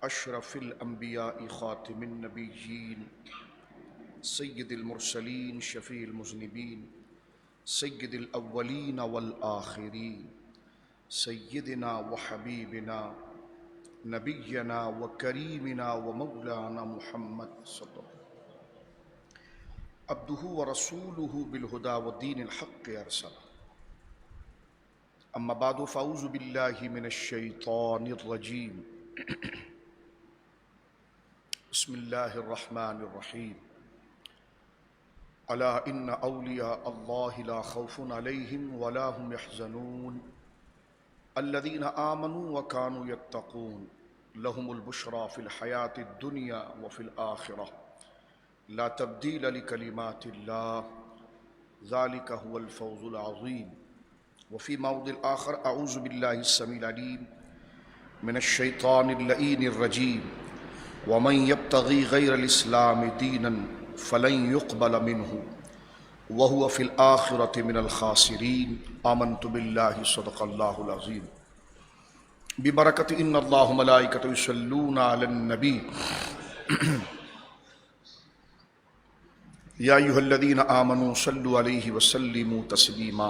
اشرف الانبیاء خاتم النبیین سید المرسلین شفیع المذنبین سید الاولین والآخرین سیدنا وحبیبنا نبینا وکریمنا ومولانا محمد صلی اللہ عبدہ ورسولہ بالہدی ودین الحق ارسلہ اما بعد فاعوذ باللہ من الشیطان الرجیم بسم اللہ الرحمن الرحیم الا ان اولیاء اللہ لا خوف علیہم ولا هم يحزنون الذین آمنوا وكانوا يتقون لهم البشرى في الحیاة الدنیا وفي الآخرة لا تبدیل لکلمات اللہ ذلك هو الفوز العظیم وفي موضع آخر اعوذ باللہ السمیع العلیم من الشیطان اللعین الرجیم ومن يبتغي غیر الاسلام دینا فلن يقبل منه وهو في الآخرة من الخاسرین آمنت باللہ صدق اللہ العظیم ببرکۃ ان اللہ ملائکۃ یصلون علی النبی یا ایھا الذین آمنوا صلوا علیہ وسلموا تسلیما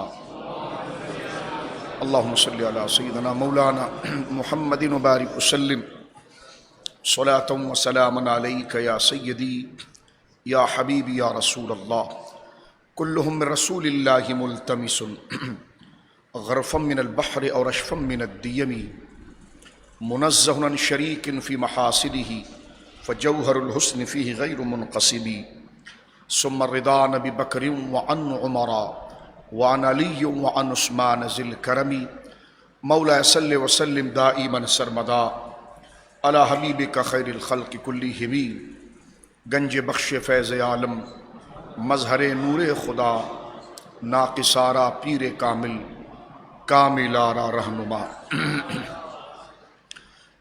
اللہم صلی علی سیدنا مولانا محمد وبارک وسلم صلاۃ وسلاما علیک یا سیدی یا حبیبی یا رسول اللہ کلہم من رسول اللہ ملتمس غرفا من البحر اور رشفا من الدیم منزہ عن شریک فی محاسنہ فجوہر الحسن فیہ غیر منقسم ثم الرضا نبی بکر وعن عمر وعن علی وعن عثمان ذی الکرم مولا صلی وسلم دائما سرمدا علی حبیبک خیر الخلق کلہم گنج بخش فیض عالم مظہر نور خدا ناقصارہ پیر کامل کاملارہ رہنما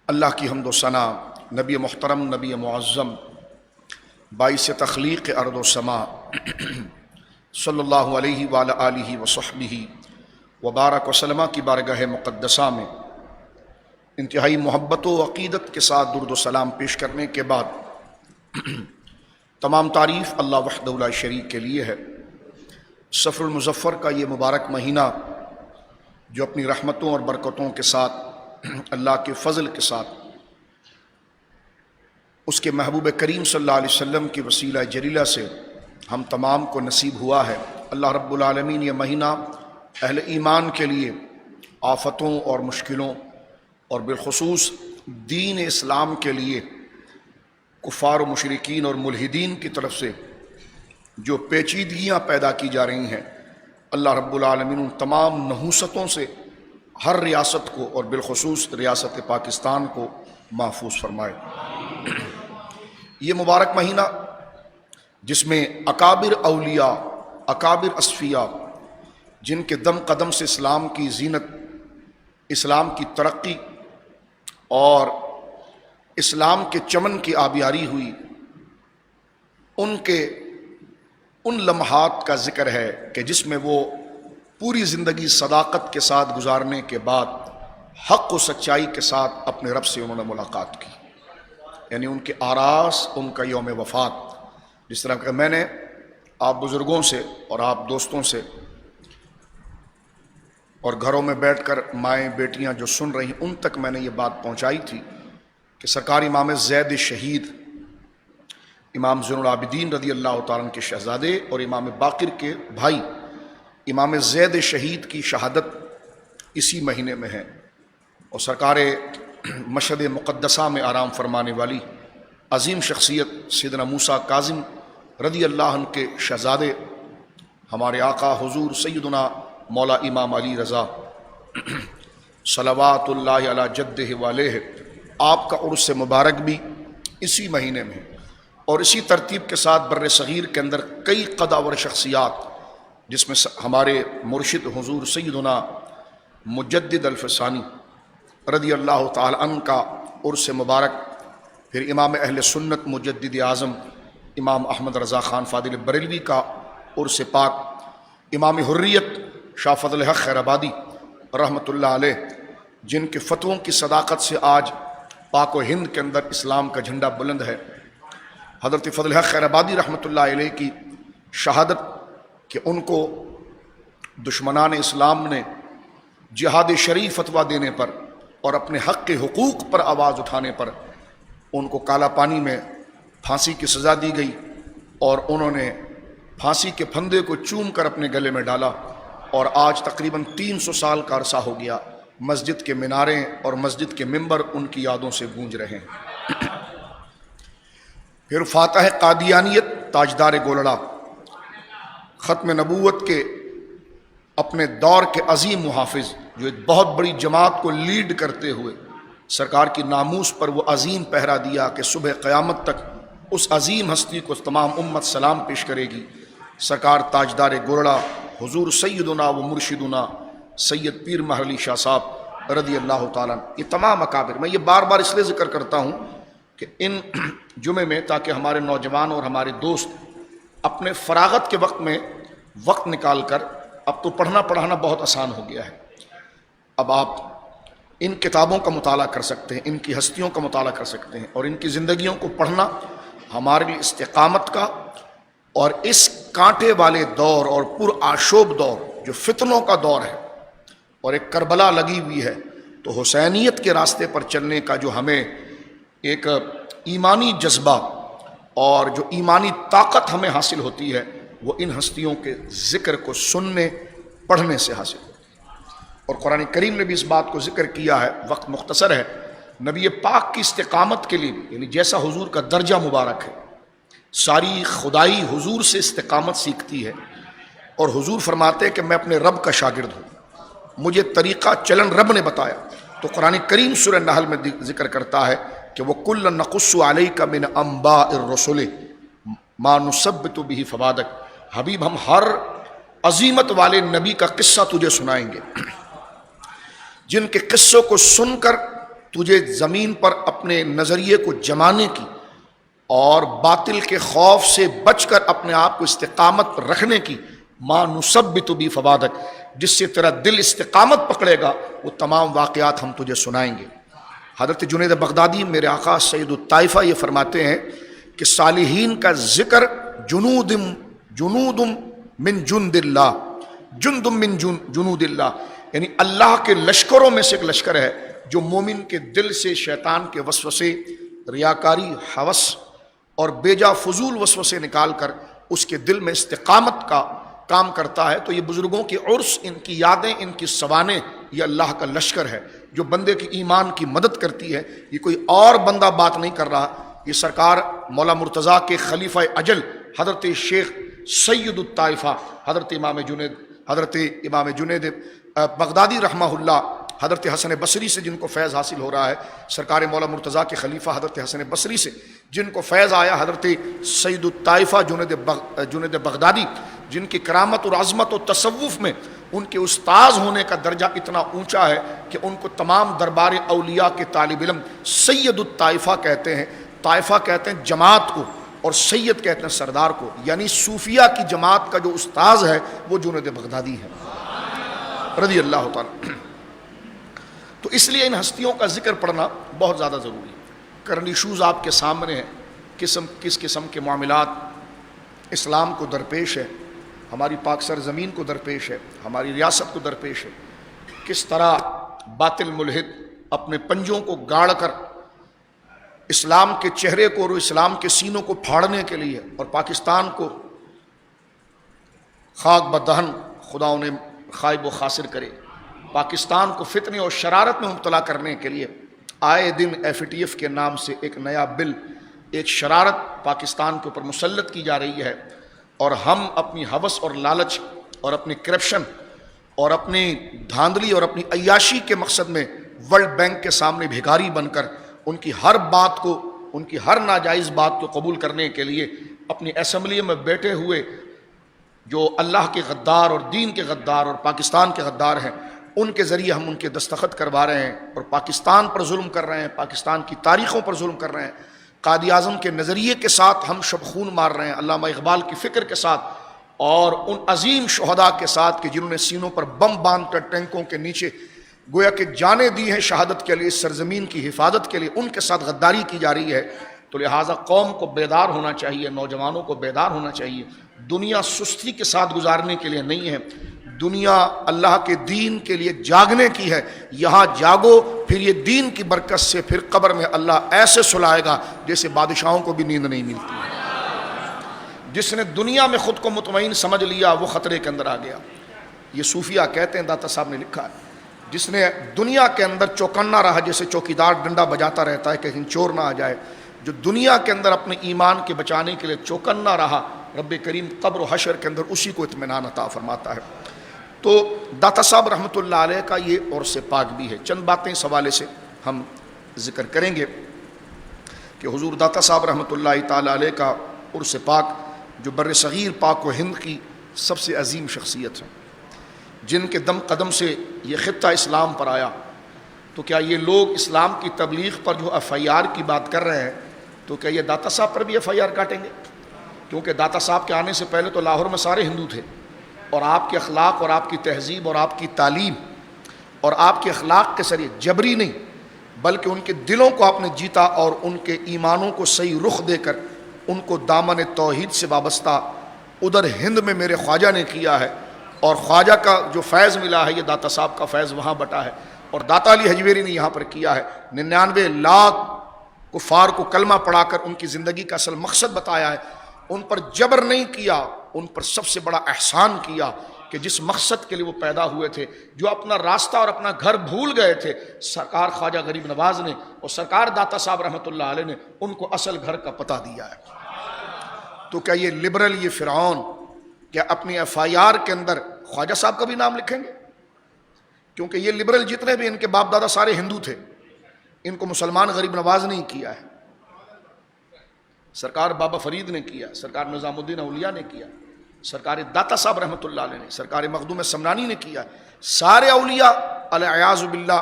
اللہ کی حمد و ثنا نبی محترم نبی معظم باعث تخلیق ارض و سما صلی اللہ علیہ وآلہ آلہ وصحبہ وبارک وسلم کی بارگاہ مقدسہ میں انتہائی محبت و عقیدت کے ساتھ درود و سلام پیش کرنے کے بعد تمام تعریف اللہ وحدہ لا شریک کے لیے ہے۔ صفر المظفر کا یہ مبارک مہینہ جو اپنی رحمتوں اور برکتوں کے ساتھ اللہ کے فضل کے ساتھ اس کے محبوب کریم صلی اللہ علیہ وسلم کی وسیلہ جلیلہ سے ہم تمام کو نصیب ہوا ہے۔ اللہ رب العالمین یہ مہینہ اہل ایمان کے لیے آفتوں اور مشکلوں اور بالخصوص دین اسلام کے لیے کفار و مشرکین اور ملحدین کی طرف سے جو پیچیدگیاں پیدا کی جا رہی ہیں، اللہ رب العالمین ان تمام نحوستوں سے ہر ریاست کو اور بالخصوص ریاست پاکستان کو محفوظ فرمائے۔ یہ مبارک مہینہ جس میں اکابر اولیاء، اکابر اصفیاء، جن کے دم قدم سے اسلام کی زینت، اسلام کی ترقی اور اسلام کے چمن کی آبیاری ہوئی، ان کے ان لمحات کا ذکر ہے کہ جس میں وہ پوری زندگی صداقت کے ساتھ گزارنے کے بعد حق و سچائی کے ساتھ اپنے رب سے انہوں نے ملاقات کی، یعنی ان کے آراس، ان کا یوم وفات۔ جس طرح کہ میں نے آپ بزرگوں سے اور آپ دوستوں سے اور گھروں میں بیٹھ کر مائیں بیٹیاں جو سن رہی ان تک میں نے یہ بات پہنچائی تھی کہ سرکار امام زید شہید، امام زین العابدین رضی اللہ تعالیٰ عنہ کے شہزادے اور امام باقر کے بھائی امام زید شہید کی شہادت اسی مہینے میں ہے، اور سرکار مشہد مقدسہ میں آرام فرمانے والی عظیم شخصیت سیدنا موسیٰ کاظم رضی اللہ عنہ کے شہزادے ہمارے آقا حضور سیدنا مولا امام علی رضا صلوات اللہ علی جدہ والہ، آپ کا عرس مبارک بھی اسی مہینے میں، اور اسی ترتیب کے ساتھ بر صغیر کے اندر کئی قداور شخصیات، جس میں ہمارے مرشد حضور سیدنا مجدد الفسانی رضی اللہ تعالی عنہ کا عرس مبارک، پھر امام اہل سنت مجدد اعظم امام احمد رضا خان فاضل بریلوی کا عرس پاک، امام حریت شاہ فضل حق خیر آبادی رحمۃ اللہ علیہ، جن کے فتووں کی صداقت سے آج پاک و ہند کے اندر اسلام کا جھنڈا بلند ہے۔ حضرت فضل حق خیر آبادی رحمۃ اللہ علیہ کی شہادت کہ ان کو دشمنان اسلام نے جہاد شریف فتویٰ دینے پر اور اپنے حق کے حقوق پر آواز اٹھانے پر ان کو کالا پانی میں پھانسی کی سزا دی گئی، اور انہوں نے پھانسی کے پھندے کو چوم کر اپنے گلے میں ڈالا، اور آج تقریباً 300 سال کا عرصہ ہو گیا مسجد کے مینارے اور مسجد کے ممبر ان کی یادوں سے گونج رہے ہیں۔ پھر فاتح قادیانیت تاجدار گولڑا، ختم نبوت کے اپنے دور کے عظیم محافظ، جو ایک بہت بڑی جماعت کو لیڈ کرتے ہوئے سرکار کی ناموس پر وہ عظیم پہرا دیا کہ صبح قیامت تک اس عظیم ہستی کو تمام امت سلام پیش کرے گی، سرکار تاجدار گولڑا حضور سیدنا و مرشدنا سید پیر مہر علی شاہ صاحب رضی اللہ تعالیٰ، یہ تمام اکابر۔ میں یہ بار بار اس لیے ذکر کرتا ہوں کہ ان جمعے میں تاکہ ہمارے نوجوان اور ہمارے دوست اپنے فراغت کے وقت میں وقت نکال کر، اب تو پڑھنا پڑھانا بہت آسان ہو گیا ہے، اب آپ ان کتابوں کا مطالعہ کر سکتے ہیں، ان کی ہستیوں کا مطالعہ کر سکتے ہیں، اور ان کی زندگیوں کو پڑھنا ہمارے لیے استقامت کا، اور اس کانٹے والے دور اور پرآشوب دور جو فتنوں کا دور ہے اور ایک کربلا لگی ہوئی ہے، تو حسینیت کے راستے پر چلنے کا جو ہمیں ایک ایمانی جذبہ اور جو ایمانی طاقت ہمیں حاصل ہوتی ہے، وہ ان ہستیوں کے ذکر کو سننے پڑھنے سے حاصل ہوتی ہے۔ اور قرآن کریم نے بھی اس بات کو ذکر کیا ہے، وقت مختصر ہے، نبی پاک کی استقامت کے لیے بھی، یعنی جیسا حضور کا درجہ مبارک ہے، ساری خدائی حضور سے استقامت سیکھتی ہے، اور حضور فرماتے ہیں کہ میں اپنے رب کا شاگرد ہوں، مجھے طریقہ چلن رب نے بتایا۔ تو قرآن کریم سورہ نحل میں ذکر کرتا ہے کہ وَكُلًّا نَقُصُّ عَلَيْكَ مِنْ أَنْبَاءِ الرُّسُلِ مَا نُثَبِّتُ بِهِ فُؤَادَكَ، حبیب ہم ہر عظیمت والے نبی کا قصہ تجھے سنائیں گے، جن کے قصوں کو سن کر تجھے زمین پر اپنے نظریے کو جمانے کی اور باطل کے خوف سے بچ کر اپنے آپ کو استقامت پر رکھنے کی، مَا نُثَبِّتُ بِهِ فُؤَادَكَ، جس سے تیرا دل استقامت پکڑے گا، وہ تمام واقعات ہم تجھے سنائیں گے۔ حضرت جنید بغدادی میرے آقا سید الطائفہ یہ فرماتے ہیں کہ صالحین کا ذکر جنود من جند اللہ، جند من جنود اللہ، یعنی اللہ کے لشکروں میں سے ایک لشکر ہے جو مومن کے دل سے شیطان کے وسوسے، ریاکاری، ہوس اور بیجا فضول وسوسے نکال کر اس کے دل میں استقامت کا کام کرتا ہے۔ تو یہ بزرگوں کی عرس، ان کی یادیں، ان کی سوانح، یہ اللہ کا لشکر ہے جو بندے کی ایمان کی مدد کرتی ہے۔ یہ کوئی اور بندہ بات نہیں کر رہا، یہ سرکار مولا مرتضیٰ کے خلیفہ اجل حضرت شیخ سید الطائفہ حضرت امام جنید بغدادی رحمہ اللہ، حضرت حسن بصری سے جن کو فیض حاصل ہو رہا ہے، سرکار مولا مرتضیٰ کے خلیفہ حضرت حسن بصری سے جن کو فیض آیا، حضرت سید الطائفہ جنید بغدادی، جن کی کرامت اور عظمت و تصوف میں ان کے استاذ ہونے کا درجہ اتنا اونچا ہے کہ ان کو تمام دربار اولیاء کے طالب علم سید الطائفہ کہتے ہیں۔ طائفہ کہتے ہیں جماعت کو، اور سید کہتے ہیں سردار کو، یعنی صوفیہ کی جماعت کا جو استاذ ہے وہ جنید بغدادی ہے رضی اللہ تعالیٰ۔ تو اس لیے ان ہستیوں کا ذکر پڑھنا بہت زیادہ ضروری ہے۔ کرنٹ ایشوز آپ کے سامنے ہیں، کس قسم کے معاملات اسلام کو درپیش ہے، ہماری پاک سرزمین کو درپیش ہے، ہماری ریاست کو درپیش ہے، کس طرح باطل ملحد اپنے پنجوں کو گاڑ کر اسلام کے چہرے کو اور اسلام کے سینوں کو پھاڑنے کے لیے، اور پاکستان کو خاک بدہن خدا انہیں خائب و خاسر کرے، پاکستان کو فتنے اور شرارت میں مبتلا کرنے کے لیے آئے دن FATF کے نام سے ایک نیا بل، ایک شرارت پاکستان کے اوپر مسلط کی جا رہی ہے، اور ہم اپنی ہوس اور لالچ اور اپنی کرپشن اور اپنی دھاندلی اور اپنی عیاشی کے مقصد میں ورلڈ بینک کے سامنے بھیکاری بن کر ان کی ہر بات کو، ان کی ہر ناجائز بات کو قبول کرنے کے لیے اپنی اسمبلی میں بیٹھے ہوئے جو اللہ کے غدار اور دین کے غدار اور پاکستان کے غدار ہیں، ان کے ذریعے ہم ان کے دستخط کروا رہے ہیں اور پاکستان پر ظلم کر رہے ہیں، پاکستان کی تاریخوں پر ظلم کر رہے ہیں، قائد اعظم کے نظریے کے ساتھ ہم شب خون مار رہے ہیں، علامہ اقبال کی فکر کے ساتھ اور ان عظیم شہداء کے ساتھ کہ جنہوں نے سینوں پر بم باندھ کر ٹینکوں کے نیچے گویا کہ جانیں دی ہیں شہادت کے لیے، اس سرزمین کی حفاظت کے لیے، ان کے ساتھ غداری کی جا رہی ہے۔ تو لہٰذا قوم کو بیدار ہونا چاہیے، نوجوانوں کو بیدار ہونا چاہیے۔ دنیا سستی کے ساتھ گزارنے کے لیے نہیں ہے، دنیا اللہ کے دین کے لیے جاگنے کی ہے۔ یہاں جاگو، پھر یہ دین کی برکت سے پھر قبر میں اللہ ایسے سلائے گا جیسے بادشاہوں کو بھی نیند نہیں ملتی۔ جس نے دنیا میں خود کو مطمئن سمجھ لیا وہ خطرے کے اندر آ گیا۔ یہ صوفیہ کہتے ہیں، داتا صاحب نے لکھا ہے، جس نے دنیا کے اندر چوکنا رہا، جیسے چوکیدار ڈنڈا بجاتا رہتا ہے کہ کہیں چور نہ آ جائے، جو دنیا کے اندر اپنے ایمان کے بچانے کے لیے چوکنا رہا، رب کریم قبر و حشر کے اندر اسی کو اطمینان عطا فرماتا ہے۔ تو داتا صاحب رحمۃ اللہ علیہ کا یہ عرس پاک بھی ہے۔ چند باتیں اس حوالے سے ہم ذکر کریں گے کہ حضور داتا صاحب رحمۃ اللہ تعالی علیہ کا عرس پاک، جو بر صغیر پاک و ہند کی سب سے عظیم شخصیت ہے، جن کے دم قدم سے یہ خطہ اسلام پر آیا، تو کیا یہ لوگ اسلام کی تبلیغ پر جو ایف آئی آر کی بات کر رہے ہیں، تو کیا یہ داتا صاحب پر بھی ایف آئی آر کاٹیں گے؟ کیونکہ داتا صاحب کے آنے سے پہلے تو لاہور میں سارے ہندو تھے، اور آپ کے اخلاق اور آپ کی تہذیب اور آپ کی تعلیم اور آپ کے اخلاق کے ذریعے جبری نہیں بلکہ ان کے دلوں کو آپ نے جیتا، اور ان کے ایمانوں کو صحیح رخ دے کر ان کو دامن توحید سے وابستہ ادھر ہند میں میرے خواجہ نے کیا ہے، اور خواجہ کا جو فیض ملا ہے یہ داتا صاحب کا فیض وہاں بٹا ہے، اور داتا علی حجویری نے یہاں پر کیا ہے۔ 99 لاکھ کفار کو کلمہ پڑھا کر ان کی زندگی کا اصل مقصد بتایا ہے، ان پر جبر نہیں کیا، ان پر سب سے بڑا احسان کیا کہ جس مقصد کے لیے وہ پیدا ہوئے تھے، جو اپنا راستہ اور اپنا گھر بھول گئے تھے، سرکار خواجہ غریب نواز نے اور سرکار داتا صاحب رحمۃ اللہ علیہ نے ان کو اصل گھر کا پتہ دیا ہے۔ تو کیا یہ لبرل، یہ فرعون، کیا اپنی ایف آئی آر کے اندر خواجہ صاحب کا بھی نام لکھیں گے؟ کیونکہ یہ لبرل جتنے بھی ان کے باپ دادا سارے ہندو تھے، ان کو مسلمان غریب نواز نہیں کیا ہے، سرکار بابا فرید نے کیا، سرکار نظام الدین اولیاء نے کیا، سرکار داتا صاحب رحمۃ اللہ علیہ نے، سرکار مخدوم سمنانی نے کیا، سارے اولیاء العیاذ باللہ۔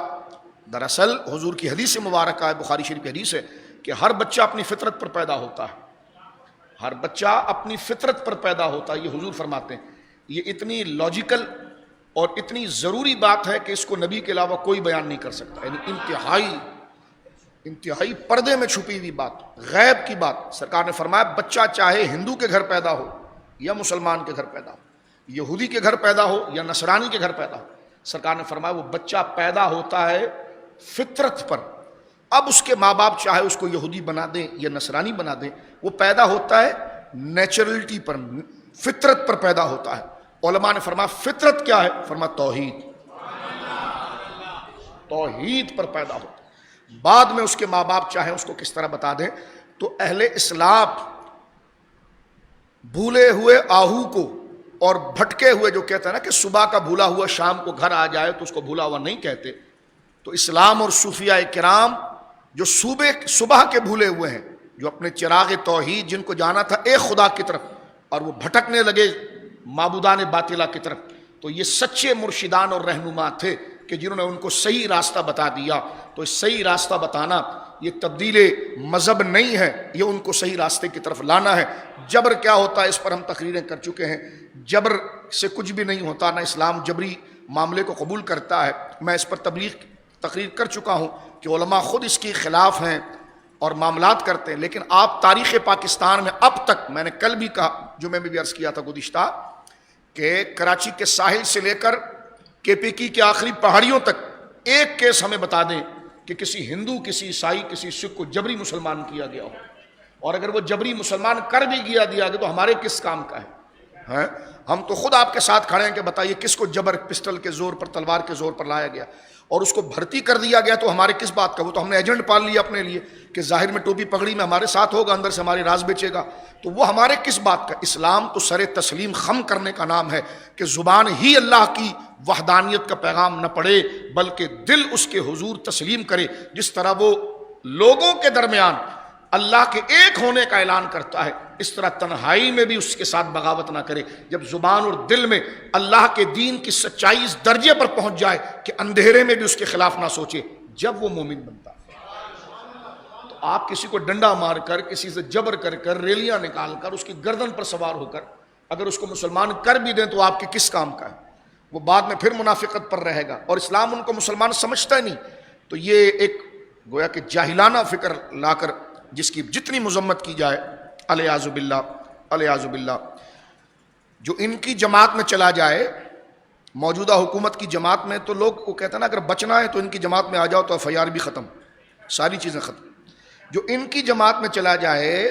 دراصل حضور کی حدیث مبارکہ ہے، بخاری شریف کی حدیث ہے کہ ہر بچہ اپنی فطرت پر پیدا ہوتا ہے، ہر بچہ اپنی فطرت پر پیدا ہوتا ہے، یہ حضور فرماتے ہیں۔ یہ اتنی لاجیکل اور اتنی ضروری بات ہے کہ اس کو نبی کے علاوہ کوئی بیان نہیں کر سکتا، یعنی انتہائی پردے میں چھپی ہوئی بات، غیب کی بات۔ سرکار نے فرمایا بچہ چاہے ہندو کے گھر پیدا ہو یا مسلمان کے گھر پیدا ہو، یہودی کے گھر پیدا ہو یا نصرانی کے گھر پیدا ہو، سرکار نے فرمایا وہ بچہ پیدا ہوتا ہے فطرت پر۔ اب اس کے ماں باپ چاہے اس کو یہودی بنا دیں یا نصرانی بنا دیں، وہ پیدا ہوتا ہے نیچرلٹی پر، فطرت پر پیدا ہوتا ہے۔ علماء نے فرمایا فطرت کیا ہے؟ فرمایا توحید، توحید پر پیدا ہوتا ہے۔ بعد میں اس کے ماں باپ چاہیں اس کو کس طرح بتا دیں۔ تو اہل اسلام بھولے ہوئے آہو کو اور بھٹکے ہوئے، جو کہتا ہے نا کہ صبح کا بھولا ہوا شام کو گھر آ جائے تو اس کو بھولا ہوا نہیں کہتے، تو اسلام اور صوفیاء کرام جو صبح کے بھولے ہوئے ہیں، جو اپنے چراغ توحید جن کو جانا تھا ایک خدا کی طرف، اور وہ بھٹکنے لگے معبودان باطلہ کی طرف، تو یہ سچے مرشدان اور رہنما تھے کہ جنہوں نے ان کو صحیح راستہ بتا دیا۔ تو اس صحیح راستہ بتانا یہ تبدیل مذہب نہیں ہے، یہ ان کو صحیح راستے کی طرف لانا ہے۔ جبر کیا ہوتا ہے اس پر ہم تقریریں کر چکے ہیں، جبر سے کچھ بھی نہیں ہوتا، نہ اسلام جبری معاملے کو قبول کرتا ہے۔ میں اس پر تقریر کر چکا ہوں کہ علماء خود اس کے خلاف ہیں اور معاملات کرتے ہیں، لیکن آپ تاریخ پاکستان میں اب تک، میں نے کل بھی کہا، جمعے میں بھی عرض کیا تھا گزشتہ، کہ کراچی کے ساحل سے لے کر کے پی کی آخری پہاڑیوں تک ایک کیس ہمیں بتا دیں کہ کسی ہندو، کسی عیسائی، کسی سکھ کو جبری مسلمان کیا گیا ہو، اور اگر وہ جبری مسلمان کر بھی دیا گیا تو ہمارے کس کام کا ہے؟ ہم تو خود آپ کے ساتھ کھڑے ہیں کہ بتائیے کس کو جبر پسٹل کے زور پر، تلوار کے زور پر لایا گیا اور اس کو بھرتی کر دیا گیا، تو ہمارے کس بات کا؟ وہ تو ہم نے ایجنٹ پال لیا اپنے لیے کہ ظاہر میں ٹوپی پگڑی میں ہمارے ساتھ ہوگا، اندر سے ہمارے راز بیچے گا، تو وہ ہمارے کس بات کا؟ اسلام تو سر تسلیم خم کرنے کا نام ہے کہ زبان ہی اللہ کی وحدانیت کا پیغام نہ پڑے بلکہ دل اس کے حضور تسلیم کرے۔ جس طرح وہ لوگوں کے درمیان اللہ کے ایک ہونے کا اعلان کرتا ہے، اس طرح تنہائی میں بھی اس کے ساتھ بغاوت نہ کرے۔ جب زبان اور دل میں اللہ کے دین کی سچائی اس درجے پر پہنچ جائے کہ اندھیرے میں بھی اس کے خلاف نہ سوچے، جب وہ مومن بنتا ہے۔ تو آپ کسی کو ڈنڈا مار کر، کسی سے جبر کر کر، ریلیاں نکال کر، اس کی گردن پر سوار ہو کر اگر اس کو مسلمان کر بھی دیں تو آپ کے کس کام کا ہے؟ وہ بعد میں پھر منافقت پر رہے گا، اور اسلام ان کو مسلمان سمجھتا ہی نہیں. تو یہ ایک گویا کہ جاہلانہ فکر لا کر جس کی جتنی مذمت کی جائے، الیاذ باللہ الیاذ باللہ، جو ان کی جماعت میں چلا جائے، موجودہ حکومت کی جماعت میں، تو لوگ کو کہتے ہیں نا اگر بچنا ہے تو ان کی جماعت میں آ جاؤ تو FIR بھی ختم، ساری چیزیں ختم. جو ان کی جماعت میں چلا جائے،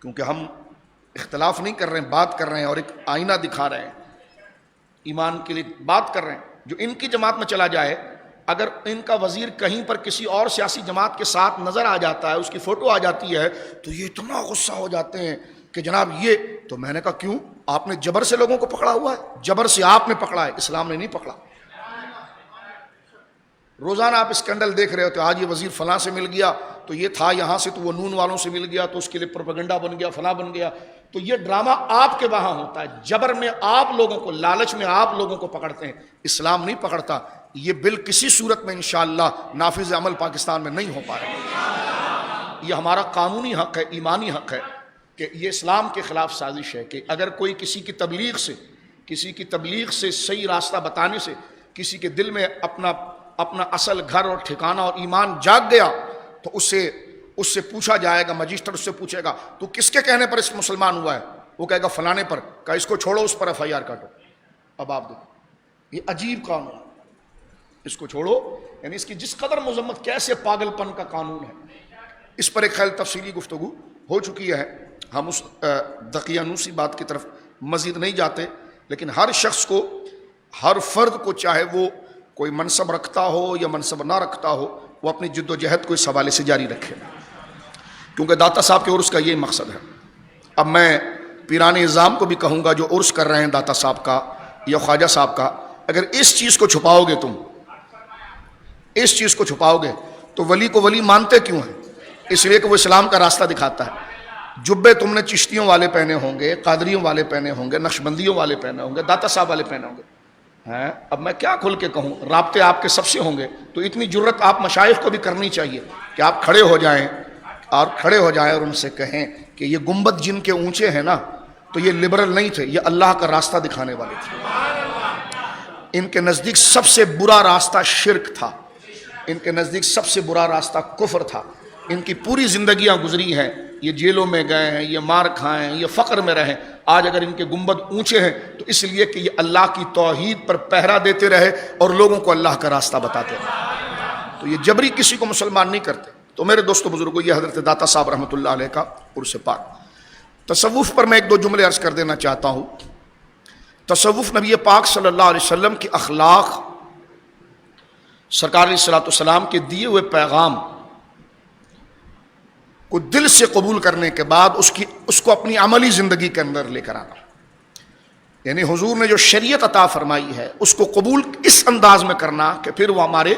کیونکہ ہم اختلاف نہیں کر رہے ہیں، بات کر رہے ہیں اور ایک آئینہ دکھا رہے ہیں، ایمان کے لیے بات کر رہے ہیں. جو ان کی جماعت میں چلا جائے، اگر ان کا وزیر کہیں پر کسی اور سیاسی جماعت کے ساتھ نظر آ جاتا ہے، اس کی فوٹو آ جاتی ہے، تو یہ اتنا غصہ ہو جاتے ہیں کہ جناب یہ. تو میں نے کہا کیوں؟ آپ نے جبر سے لوگوں کو پکڑا ہوا ہے، جبر سے آپ نے پکڑا ہے، اسلام نے نہیں پکڑا. روزانہ آپ اسکینڈل دیکھ رہے ہوتے، آج یہ وزیر فلاں سے مل گیا تو یہ تھا یہاں سے، تو وہ نون والوں سے مل گیا تو اس کے لیے پروپیگنڈا بن گیا، فلاں بن گیا. تو یہ ڈرامہ آپ کے وہاں ہوتا ہے، جبر میں آپ لوگوں کو، لالچ میں آپ لوگوں کو پکڑتے ہیں، اسلام نہیں پکڑتا. یہ بل کسی صورت میں انشاءاللہ نافذ عمل پاکستان میں نہیں ہو پائے گا. یہ ہمارا قانونی حق ہے، ایمانی حق ہے کہ یہ اسلام کے خلاف سازش ہے کہ اگر کوئی کسی کی تبلیغ سے صحیح راستہ بتانے سے کسی کے دل میں اپنا اصل گھر اور ٹھکانہ اور ایمان جاگ گیا، تو اس سے پوچھا جائے گا، مجسٹر اس سے پوچھے گا تو کس کے کہنے پر اس مسلمان ہوا ہے؟ وہ کہے گا فلانے پر. کہا اس کو چھوڑو، اس پر FIR کاٹو. اب آپ دیکھو یہ عجیب قانون، اس کو چھوڑو، یعنی اس کی جس قدر مذمت، کیسے پاگل پن کا قانون ہے. اس پر ایک خیال تفصیلی گفتگو ہو چکی ہے، ہم اس دقیانوسی بات کی طرف مزید نہیں جاتے. لیکن ہر شخص کو، ہر فرد کو، چاہے وہ کوئی منصب رکھتا ہو یا منصب نہ رکھتا ہو، وہ اپنی جد و جہد کو اس حوالے سے جاری رکھے، کیونکہ داتا صاحب کے عرس کا یہ مقصد ہے. اب میں پیران نظام کو بھی کہوں گا جو عرس کر رہے ہیں داتا صاحب کا یا خواجہ صاحب کا، اگر اس چیز کو چھپاؤ گے، تم اس چیز کو چھپاؤ گے تو ولی کو ولی مانتے کیوں ہیں؟ اس لیے کہ وہ اسلام کا راستہ دکھاتا ہے. جبے تم نے چشتیوں والے پہنے ہوں گے، قادریوں والے پہنے ہوں گے، نقشبندیوں والے پہنے ہوں گے، داتا صاحب والے پہنے ہوں گے. اب میں کیا کھل کے کہوں، رابطے آپ کے سب سے ہوں گے. تو اتنی جرت آپ مشائخ کو بھی کرنی چاہیے کہ آپ کھڑے ہو جائیں اور ان سے کہیں کہ یہ گنبد جن کے اونچے ہیں نا، تو یہ لبرل نہیں تھے، یہ اللہ کا راستہ دکھانے والے تھے. ان کے نزدیک سب سے برا راستہ شرک تھا، ان کے نزدیک سب سے برا راستہ کفر تھا. ان کی پوری زندگیاں گزری ہیں، یہ جیلوں میں گئے ہیں، یہ مار کھائے ہیں، یہ فقر میں رہے. آج اگر ان کے گنبد اونچے ہیں تو اس لیے کہ یہ اللہ کی توحید پر پہرا دیتے رہے اور لوگوں کو اللہ کا راستہ بتاتے رہے. تو یہ جبری کسی کو مسلمان نہیں کرتے. تو میرے دوستو بزرگوں، یہ حضرت داتا صاحب رحمۃ اللہ علیہ کا عرس پاک. تصوف پر میں ایک دو جملے عرض کر دینا چاہتا ہوں. تصوف نبی پاک صلی اللہ علیہ وسلم کی اخلاق، سرکار علیہ الصلوۃ والسلام کے دیے ہوئے پیغام کو دل سے قبول کرنے کے بعد اس کو اپنی عملی زندگی کے اندر لے کر آنا، یعنی حضور نے جو شریعت عطا فرمائی ہے اس کو قبول اس انداز میں کرنا کہ پھر وہ ہمارے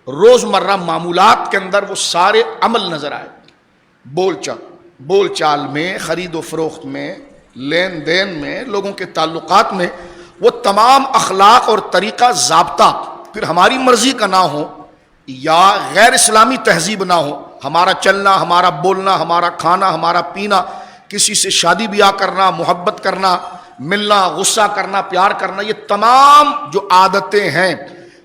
روزمرہ معمولات کے اندر وہ سارے عمل نظر آئے. بول چال میں، خرید و فروخت میں، لین دین میں، لوگوں کے تعلقات میں، وہ تمام اخلاق اور طریقہ ضابطہ پھر ہماری مرضی کا نہ ہو یا غیر اسلامی تہذیب نہ ہو. ہمارا چلنا، ہمارا بولنا، ہمارا کھانا، ہمارا پینا، کسی سے شادی بیاہ کرنا، محبت کرنا، ملنا، غصہ کرنا، پیار کرنا، یہ تمام جو عادتیں ہیں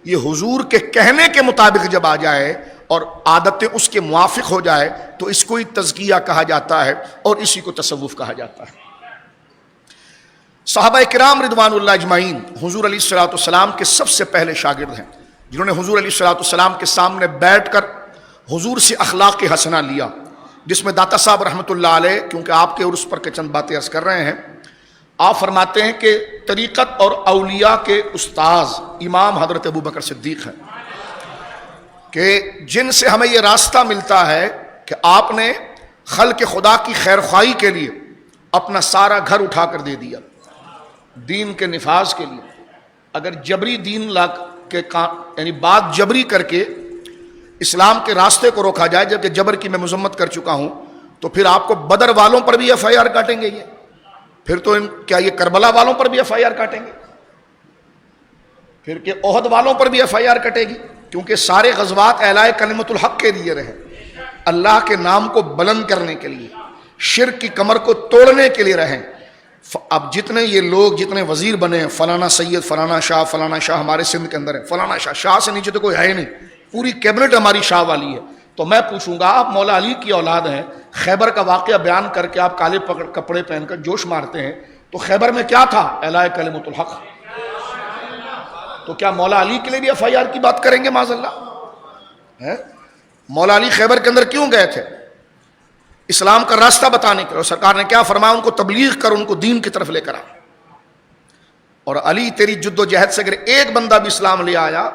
یہ حضور کے کہنے کے مطابق جب آ جائے اور عادتیں اس کے موافق ہو جائے تو اس کو ہی تزکیہ کہا جاتا ہے اور اسی کو تصوف کہا جاتا ہے. صحابہ کرام رضوان اللہ اجمعین حضور علیہ الصلوۃ والسلام کے سب سے پہلے شاگرد ہیں، جنہوں نے حضور علیہ الصلوۃ والسلام کے سامنے بیٹھ کر حضور سے اخلاق حسنہ لیا، جس میں داتا صاحب رحمۃ اللہ علیہ، کیونکہ آپ کے عرس پر کے چند باتیں عرض کر رہے ہیں، آپ فرماتے ہیں کہ طریقت اور اولیاء کے استاذ امام حضرت ابوبکر صدیق ہیں، کہ جن سے ہمیں یہ راستہ ملتا ہے کہ آپ نے خلق خدا کی خیر خواہی کے لیے اپنا سارا گھر اٹھا کر دے دیا دین کے نفاذ کے لیے. اگر جبری دین یعنی بات جبری کر کے اسلام کے راستے کو روکا جائے، جبکہ جبر کی میں مذمت کر چکا ہوں، تو پھر آپ کو بدر والوں پر بھی FIR کاٹیں گے. یہ پھر تو کیا یہ کربلا والوں پر بھی FIR کاٹیں گے؟ پھر کہ احد والوں پر بھی FIR کٹے گی، کیونکہ سارے غزوات اعلاء کلمت الحق کے لیے رہے، اللہ کے نام کو بلند کرنے کے لیے، شرک کی کمر کو توڑنے کے لیے رہیں. اب جتنے یہ لوگ جتنے وزیر بنے ہیں، فلانا سید، فلانا شاہ ہمارے سندھ کے اندر ہے، فلانا شاہ سے نیچے تو کوئی ہے ہی نہیں، پوری کیبنٹ ہماری شاہ والی ہے. تو میں پوچھوں گا، آپ مولا علی کی اولاد ہیں، خیبر کا واقعہ بیان کر کے آپ کالے کپڑے پہن کر جوش مارتے ہیں، تو خیبر میں کیا تھا؟ اعلاء کلمۃ الحق. تو کیا مولا علی کے لیے بھی ایف آئی آر کی بات کریں گے معاذ اللہ؟ مولا علی خیبر کے اندر کیوں گئے تھے؟ اسلام کا راستہ بتانے کے لیے. اور سرکار نے کیا فرمایا؟ ان کو تبلیغ کر، ان کو دین کی طرف لے کر آ. اور علی تیری جد و جہد سے اگر ایک بندہ بھی اسلام لے آیا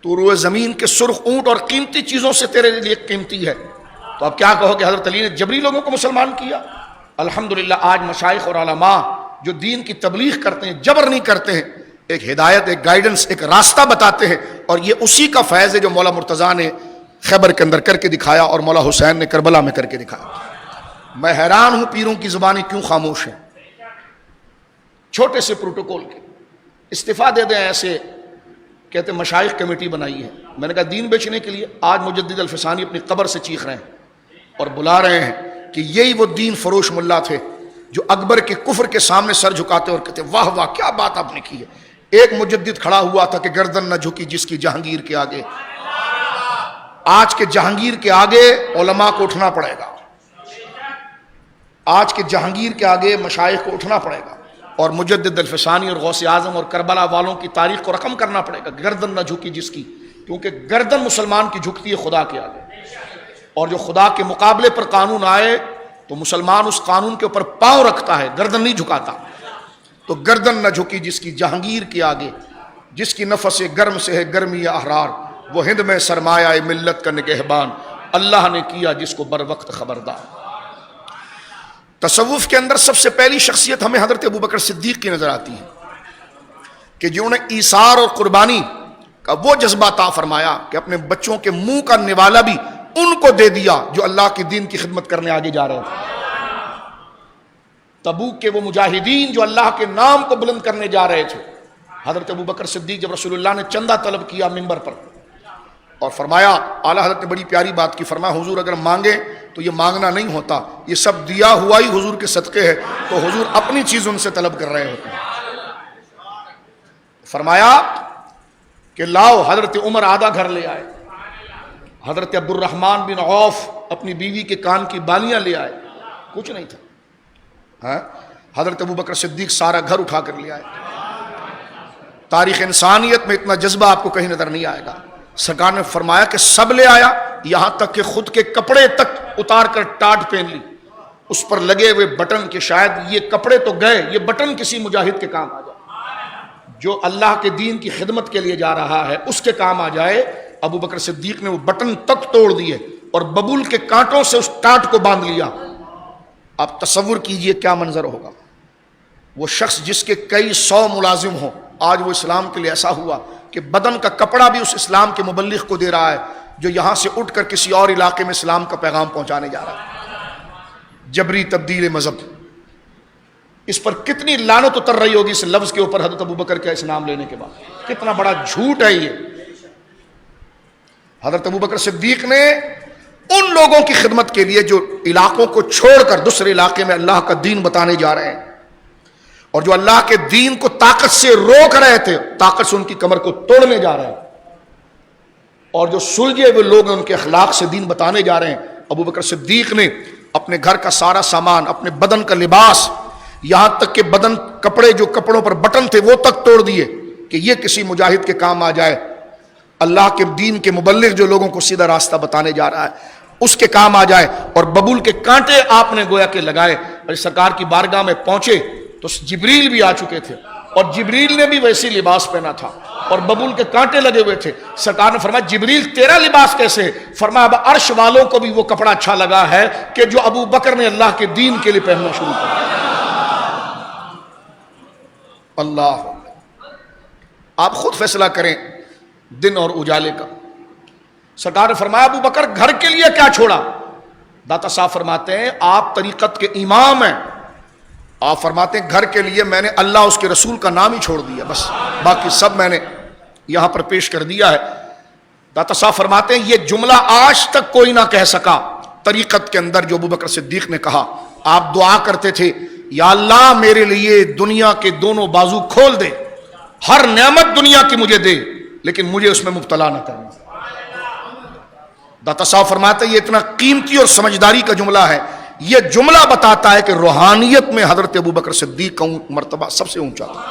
تو روئے زمین کے سرخ اونٹ اور قیمتی چیزوں سے تیرے لیے قیمتی ہے. تو اب کیا کہو کہ حضرت علی نے جبری لوگوں کو مسلمان کیا؟ الحمدللہ آج مشائخ اور علماء جو دین کی تبلیغ کرتے ہیں، جبر نہیں کرتے ہیں، ایک ہدایت، ایک گائیڈنس، ایک راستہ بتاتے ہیں. اور یہ اسی کا فیض ہے جو مولا مرتضیٰ نے خیبر کے اندر کر کے دکھایا اور مولا حسین نے کربلا میں کر کے دکھایا. میں حیران ہوں پیروں کی زبانیں کیوں خاموش ہیں. چھوٹے سے پروٹوکول کے استعفیٰ دے دیں ایسے، کہتے مشائخ کمیٹی بنائی ہے. میں نے کہا دین بیچنے کے لیے؟ آج مجدد الفسانی اپنی قبر سے چیخ رہے ہیں اور بلا رہے ہیں کہ یہی وہ دین فروش ملا تھے جو اکبر کے کفر کے سامنے سر جھکاتے اور کہتے واہ واہ کیا بات آپ نے کی ہے. ایک مجدد کھڑا ہوا تھا کہ گردن نہ جھکی جس کی جہانگیر کے آگے. آج کے جہانگیر کے آگے علماء کو اٹھنا پڑے گا، آج کے جہانگیر کے آگے مشائخ کو اٹھنا پڑے گا، اور مجدد الفسانی اور غوث اعظم اور کربلا والوں کی تاریخ کو رقم کرنا پڑے گا. گردن نہ جھکی جس کی، کیونکہ گردن مسلمان کی جھکتی ہے خدا کے آگے، اور جو خدا کے مقابلے پر قانون آئے تو مسلمان اس قانون کے اوپر پاؤں رکھتا ہے، گردن نہیں جھکاتا. تو گردن نہ جھکی جس کی جہانگیر کے آگے، جس کی نفس گرم سے ہے گرمی احرار، وہ ہند میں سرمایہ ملت کا نگہبان، اللہ نے کیا جس کو بر وقت خبردار. تصوف کے اندر سب سے پہلی شخصیت ہمیں حضرت ابوبکر صدیق کی نظر آتی ہے کہ جنہوں نے ایثار اور قربانی کا وہ جذبہ عطا فرمایا کہ اپنے بچوں کے منہ کا نوالا بھی ان کو دے دیا جو اللہ کے دین کی خدمت کرنے آگے جا رہے تھے. تبوک کے وہ مجاہدین جو اللہ کے نام کو بلند کرنے جا رہے تھے، حضرت ابوبکر صدیق جب رسول اللہ نے چندہ طلب کیا منبر پر اور فرمایا، اعلیٰ حضرت نے بڑی پیاری بات کی، فرمایا حضور اگر مانگے تو یہ مانگنا نہیں ہوتا، یہ سب دیا ہوا ہی حضور کے صدقے ہے، تو حضور اپنی چیز ان سے طلب کر رہے ہوتے ہیں. فرمایا کہ لاؤ. حضرت عمر آدھا گھر لے آئے، حضرت عبد الرحمن بن عوف اپنی بیوی کے کان کی بالیاں لے آئے، کچھ نہیں تھا. حضرت ابوبکر صدیق سارا گھر اٹھا کر لے آئے. تاریخ انسانیت میں اتنا جذبہ آپ کو کہیں نظر نہیں آئے گا. سرکار نے فرمایا کہ سب لے آیا، یہاں تک کہ خود کے کپڑے تک اتار کر ٹاٹ پہن لی، اس پر لگے ہوئے بٹن کہ شاید یہ کپڑے تو گئے، یہ بٹن کسی مجاہد کے کام آ جائے، جو اللہ کے دین کی خدمت کے لیے جا رہا ہے اس کے کام آ جائے. ابوبکر صدیق نے وہ بٹن تک توڑ دیے اور ببول کے کانٹوں سے اس ٹاٹ کو باندھ لیا. آپ تصور کیجئے کیا منظر ہوگا. وہ شخص جس کے کئی 100 ملازم ہوں، آج وہ اسلام کے لیے ایسا ہوا کہ بدن کا کپڑا بھی اس اسلام کے مبلغ کو دے رہا ہے جو یہاں سے اٹھ کر کسی اور علاقے میں اسلام کا پیغام پہنچانے جا رہا ہے. جبری تبدیل مذہب، اس پر کتنی لعنت اتر رہی ہوگی اس لفظ کے اوپر حضرت ابوبکر کا اسلام لینے کے بعد. کتنا بڑا جھوٹ ہے یہ. حضرت ابوبکر صدیق نے ان لوگوں کی خدمت کے لیے جو علاقوں کو چھوڑ کر دوسرے علاقے میں اللہ کا دین بتانے جا رہے ہیں اور جو اللہ کے دین کو طاقت سے روک رہے تھے، طاقت سے ان کی کمر کو توڑنے جا رہے ہیں، اور جو سلجھے ہوئے لوگ ہیں ان کے اخلاق سے دین بتانے جا رہے ہیں. ابوبکر صدیق نے اپنے گھر کا سارا سامان، اپنے بدن کا لباس، یہاں تک کہ بدن کپڑے جو کپڑوں پر بٹن تھے وہ تک توڑ دیے کہ یہ کسی مجاہد کے کام آ جائے، اللہ کے دین کے مبلغ جو لوگوں کو سیدھا راستہ بتانے جا رہا ہے اس کے کام آ جائے. اور ببول کے کانٹے آپ نے گویا کہ لگائے. اور سرکار کی بارگاہ میں پہنچے تو جبریل بھی آ چکے تھے اور جبریل نے بھی ویسی لباس پہنا تھا اور ببول کے کانٹے لگے ہوئے تھے. سرکار نے فرمایا جبریل تیرا لباس کیسے؟ فرمایا اب عرش والوں کو بھی وہ کپڑا اچھا لگا ہے کہ جو ابو بکر نے اللہ کے دین کے لیے پہننا شروع کیا. اللہ، آپ خود فیصلہ کریں دن اور اجالے کا. سرکار نے فرمایا ابو بکر گھر کے لیے کیا چھوڑا؟ داتا صاحب فرماتے ہیں آپ طریقت کے امام ہیں، آپ فرماتے ہیں گھر کے لیے میں نے اللہ اس کے رسول کا نام ہی چھوڑ دیا، بس باقی سب میں نے یہاں پر پیش کر دیا ہے. داتا صاحب فرماتے ہیں یہ جملہ آج تک کوئی نہ کہہ سکا طریقت کے اندر جو ابوبکر صدیق نے کہا. آپ دعا کرتے تھے یا اللہ میرے لیے دنیا کے دونوں بازو کھول دے، ہر نعمت دنیا کی مجھے دے، لیکن مجھے اس میں مبتلا نہ کرنا۔ داتا صاحب فرماتے ہیں یہ اتنا قیمتی اور سمجھداری کا جملہ ہے، یہ جملہ بتاتا ہے کہ روحانیت میں حضرت ابوبکر صدیق کا مرتبہ سب سے اونچا تھا۔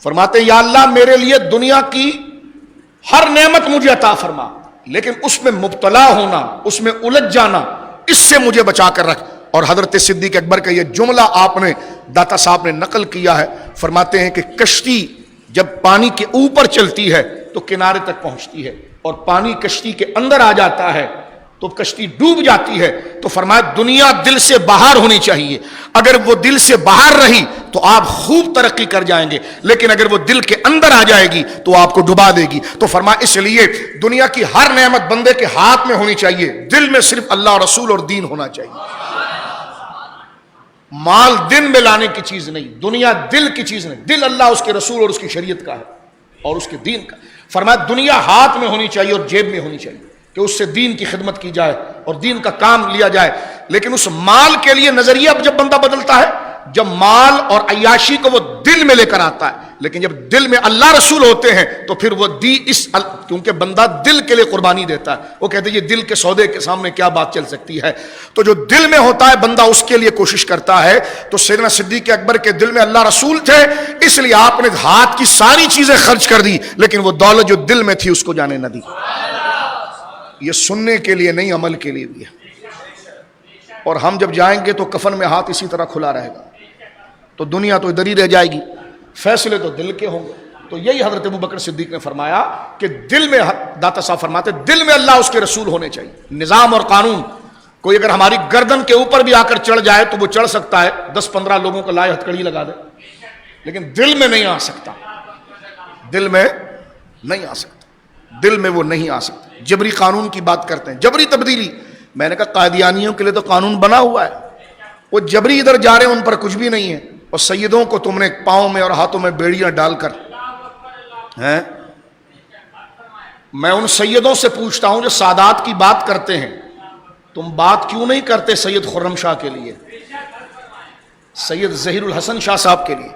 فرماتے ہیں یا اللہ میرے لیے دنیا کی ہر نعمت مجھے عطا فرما، لیکن اس میں مبتلا ہونا، اس میں الجھ جانا، اس سے مجھے بچا کر رکھ۔ اور حضرت صدیق اکبر کا یہ جملہ آپ نے داتا صاحب نے نقل کیا ہے، فرماتے ہیں کہ کشتی جب پانی کے اوپر چلتی ہے تو کنارے تک پہنچتی ہے، اور پانی کشتی کے اندر آ جاتا ہے تو کشتی ڈوب جاتی ہے۔ تو فرمایا دنیا دل سے باہر ہونی چاہیے، اگر وہ دل سے باہر رہی تو آپ خوب ترقی کر جائیں گے، لیکن اگر وہ دل کے اندر آ جائے گی تو آپ کو ڈبا دے گی۔ تو فرمایا اس لیے دنیا کی ہر نعمت بندے کے ہاتھ میں ہونی چاہیے، دل میں صرف اللہ رسول اور دین ہونا چاہیے۔ مال دن میں لانے کی چیز نہیں، دنیا دل کی چیز نہیں، دل اللہ اس کے رسول اور اس کی شریعت کا ہے اور اس کے دین کا۔ فرمایا دنیا ہاتھ میں ہونی چاہیے اور جیب میں ہونی چاہیے کہ اس سے دین کی خدمت کی جائے اور دین کا کام لیا جائے، لیکن اس مال کے لیے نظریہ جب بندہ بدلتا ہے، جب مال اور عیاشی کو وہ دل میں لے کر آتا ہے، لیکن جب دل میں اللہ رسول ہوتے ہیں تو پھر وہ کیونکہ بندہ دل کے لیے قربانی دیتا ہے، وہ کہتے ہیں یہ دل کے سودے کے سامنے کیا بات چل سکتی ہے، تو جو دل میں ہوتا ہے بندہ اس کے لیے کوشش کرتا ہے۔ تو سیدنا صدیق اکبر کے دل میں اللہ رسول تھے، اس لیے آپ نے ہاتھ کی ساری چیزیں خرچ کر دی، لیکن وہ دولت جو دل میں تھی اس کو جانے نہ دی۔ یہ سننے کے لیے نہیں، عمل کے لیے بھی ہے۔ اور ہم جب جائیں گے تو کفن میں ہاتھ اسی طرح کھلا رہے گا، تو دنیا تو ادھر ہی رہ جائے گی، فیصلے تو دل کے ہوں گے۔ تو یہی حضرت ابوبکر صدیق نے فرمایا کہ دل میں، داتا صاحب فرماتے دل میں اللہ اس کے رسول ہونے چاہیے۔ نظام اور قانون کوئی اگر ہماری گردن کے اوپر بھی آ کر چڑھ جائے تو وہ چڑھ سکتا ہے، 10-15 لوگوں کو لائے ہتھکڑی لگا دے، لیکن دل میں نہیں آ سکتا، دل میں نہیں آ سکتا، دل میں وہ نہیں آ سکتا۔ جبری قانون کی بات کرتے ہیں، جبری تبدیلی۔ میں نے کہا قادیانیوں کے لیے تو قانون بنا ہوا ہے، وہ جبری ادھر جا رہے ہیں، ان پر کچھ بھی نہیں ہے۔ اور سیدوں کو تم نے پاؤں میں اور ہاتھوں میں بیڑیاں ڈال کر ہیں۔ میں ان سیدوں سے پوچھتا ہوں جو سادات کی بات کرتے ہیں، تم بات کیوں نہیں کرتے سید خرم شاہ کے لیے، سید ظہیر الحسن شاہ صاحب کے لیے؟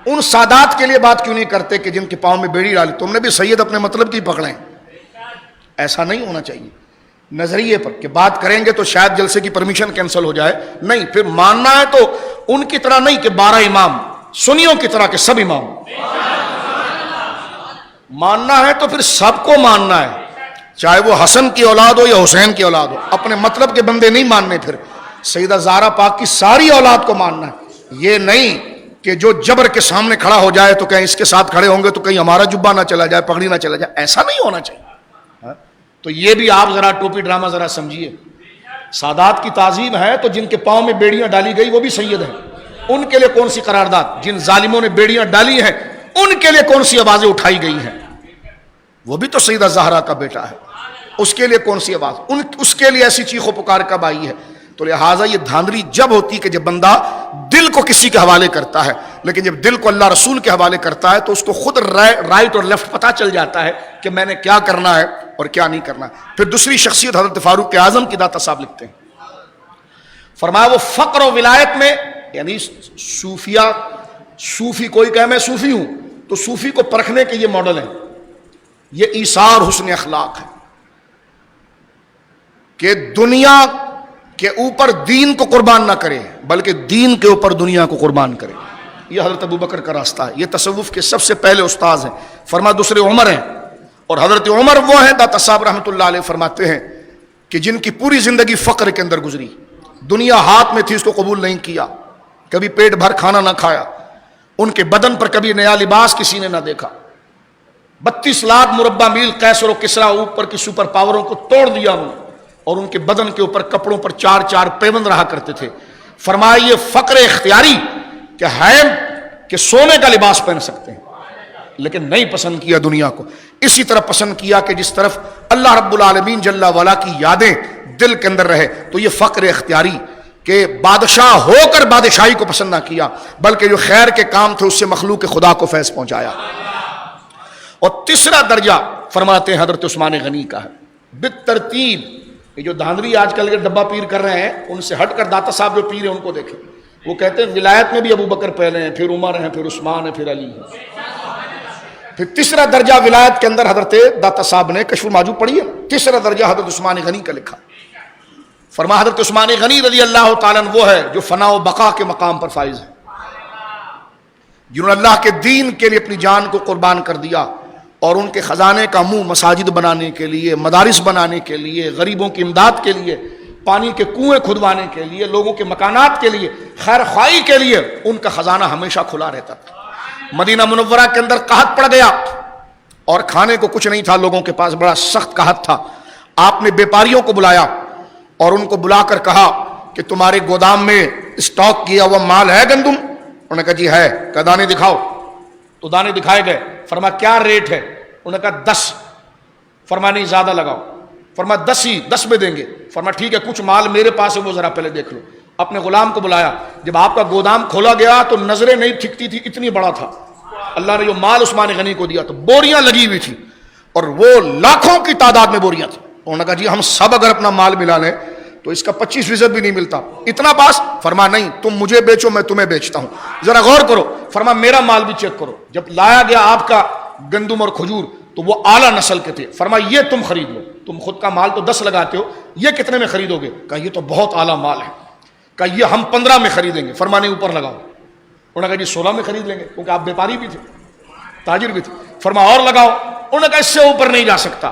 ان سادات کے لیے بات کیوں نہیں کرتے کہ جن کے پاؤں میں بیڑی ڈالی؟ تم نے بھی سید اپنے مطلب کی پکڑیں، ایسا نہیں ہونا چاہیے۔ نظریے پر کہ بات کریں گے تو شاید جلسے کی پرمیشن کینسل ہو جائے، نہیں، پھر ماننا ہے تو ان کی طرح نہیں کہ 12 امام، سنیوں کی طرح کہ سب امام ماننا ہے، تو پھر سب کو ماننا ہے، چاہے وہ حسن کی اولاد ہو یا حسین کی اولاد ہو، اپنے مطلب کے بندے نہیں ماننے۔ پھر سیدہ زہرا پاک کی ساری اولاد کو ماننا ہے، یہ نہیں کہ جو جبر کے سامنے کھڑا ہو جائے تو کہیں اس کے ساتھ کھڑے ہوں گے تو کہیں ہمارا جبہ نہ چلا جائے، پگڑی نہ چلا جائے، ایسا نہیں ہونا چاہیے۔ تو یہ بھی آپ ذرا ٹوپی ڈرامہ ذرا سمجھیے۔ سادات کی تعظیم ہے تو جن کے پاؤں میں بیڑیاں ڈالی گئی وہ بھی سید ہیں، ان کے لیے کون سی قرارداد؟ جن ظالموں نے بیڑیاں ڈالی ہیں ان کے لیے کون سی آوازیں اٹھائی گئی ہیں؟ وہ بھی تو سیدہ زہرا کا بیٹا ہے، اس کے لیے کون سی آواز؟ اس کے لیے ایسی چیخ و پکار کب آئی ہے؟ تو لہٰذا یہ دھاندلی جب ہوتی کہ جب بندہ دل کو کسی کے حوالے کرتا ہے، لیکن جب دل کو اللہ رسول کے حوالے کرتا ہے تو اس کو خود رائٹ اور لیفٹ پتہ چل جاتا ہے کہ میں نے کیا کرنا ہے اور کیا نہیں کرنا ہے۔ پھر دوسری شخصیت حضرت فاروق اعظم کی داتا صاحب لکھتے ہیں، فرمایا وہ فقر و ولایت میں، یعنی صوفی کوئی کہے میں صوفی ہوں تو صوفی کو پرکھنے کے یہ ماڈل ہیں، یہ ایثار حسن اخلاق ہے کہ دنیا کے اوپر دین کو قربان نہ کرے بلکہ دین کے اوپر دنیا کو قربان کرے۔ یہ حضرت ابوبکر کا راستہ ہے، یہ تصوف کے سب سے پہلے استاذ ہیں۔ فرما دوسرے عمر ہیں، اور حضرت عمر وہ ہیں داتا صاحب رحمۃ اللہ علیہ فرماتے ہیں کہ جن کی پوری زندگی فقر کے اندر گزری، دنیا ہاتھ میں تھی اس کو قبول نہیں کیا، کبھی پیٹ بھر کھانا نہ کھایا، ان کے بدن پر کبھی نیا لباس کسی نے نہ دیکھا، 32 لاکھ مربع میل قیصر و کسریٰ اوپر کی سپر پاوروں کو توڑ دیا انہوں نے، اور ان کے بدن کے اوپر کپڑوں پر 4 پیبند رہا کرتے تھے۔ فرمایا یہ فقر اختیاری کہ ہے کہ سونے کا لباس پہن سکتے ہیں، لیکن نہیں پسند کیا دنیا کو، اسی طرح پسند کیا کہ جس طرف اللہ رب العالمین جل وعلا کی یادیں دل کے اندر رہے۔ تو یہ فقر اختیاری کہ بادشاہ ہو کر بادشاہی کو پسند نہ کیا بلکہ جو خیر کے کام تھے اس سے مخلوق خدا کو فیض پہنچایا۔ اور تیسرا درجہ فرماتے ہیں حضرت عثمان غنی کا ہے، بالترتیب یہ جو دھاندلی آج کل کے ڈبہ پیر کر رہے ہیں، ان سے ہٹ کر داتا صاحب جو پیر ہیں ان کو دیکھیں. وہ کہتے ہیں ولایت میں بھی ابو بکر پہلے ہیں، پھر عمر ہیں، پھر عثمان ہیں، پھر علی ہیں. پھر تیسرا درجہ ولایت کے اندر حضرت داتا صاحب نے کشف المحجوب پڑھی ہے، تیسرا درجہ حضرت عثمان غنی کا لکھا. فرما حضرت عثمان غنی رضی اللہ تعالیٰ عنہ وہ ہے جو فنا و بقا کے مقام پر فائز ہے، جنہوں نے اللہ کے دین کے لیے اپنی جان کو قربان کر دیا، اور ان کے خزانے کا منہ مساجد بنانے کے لیے، مدارس بنانے کے لیے، غریبوں کی امداد کے لیے، پانی کے کنویں کھدوانے کے لیے، لوگوں کے مکانات کے لیے، خیر خواہی کے لیے ان کا خزانہ ہمیشہ کھلا رہتا تھا. مدینہ منورہ کے اندر قحط پڑ گیا اور کھانے کو کچھ نہیں تھا، لوگوں کے پاس بڑا سخت قحط تھا. آپ نے بیپاریوں کو بلایا اور ان کو بلا کر کہا کہ تمہارے گودام میں اسٹاک کیا ہوا مال ہے گندم؟ انہوں نے کہا جی ہے. کہ دانے دکھاؤ. تو دانے دکھائے گئے. فرما کیا ریٹ ہے؟ انہوں نے کہا 10. فرما نہیں زیادہ لگاؤ. فرما 10 میں دیں گے. فرما ٹھیک ہے، کچھ مال میرے پاس ہے وہ ذرا پہلے دیکھ لو. اپنے غلام کو بلایا. جب آپ کا گودام کھولا گیا تو نظریں نہیں ٹھکتی تھی، اتنی بڑا تھا. اللہ نے جو مال عثمان غنی کو دیا تو بوریاں لگی ہوئی تھی، اور وہ لاکھوں کی تعداد میں بوریاں تھیں. انہوں نے کہا جی ہم سب اگر اپنا مال ملا لیں تو اس کا 25% بھی نہیں ملتا، اتنا پاس. فرما نہیں، تم مجھے بیچو میں تمہیں بیچتا ہوں. ذرا غور کرو. فرما میرا مال بھی چیک کرو. جب لایا گیا آپ کا گندم اور کھجور تو وہ اعلیٰ نسل کے تھے. فرما یہ تم خرید لو، تم خود کا مال تو 10 لگاتے ہو، یہ کتنے میں خریدو گے؟ کہا یہ تو بہت اعلیٰ مال ہے. کہا یہ ہم 15 میں خریدیں گے. فرما نہیں، اوپر لگاؤ. انہوں نے کہا جی 16 میں خرید لیں گے، کیونکہ آپ بیپاری بھی تھے، تاجر بھی تھے. فرما اور لگاؤ. انہوں نے کہا اس سے اوپر نہیں جا سکتا.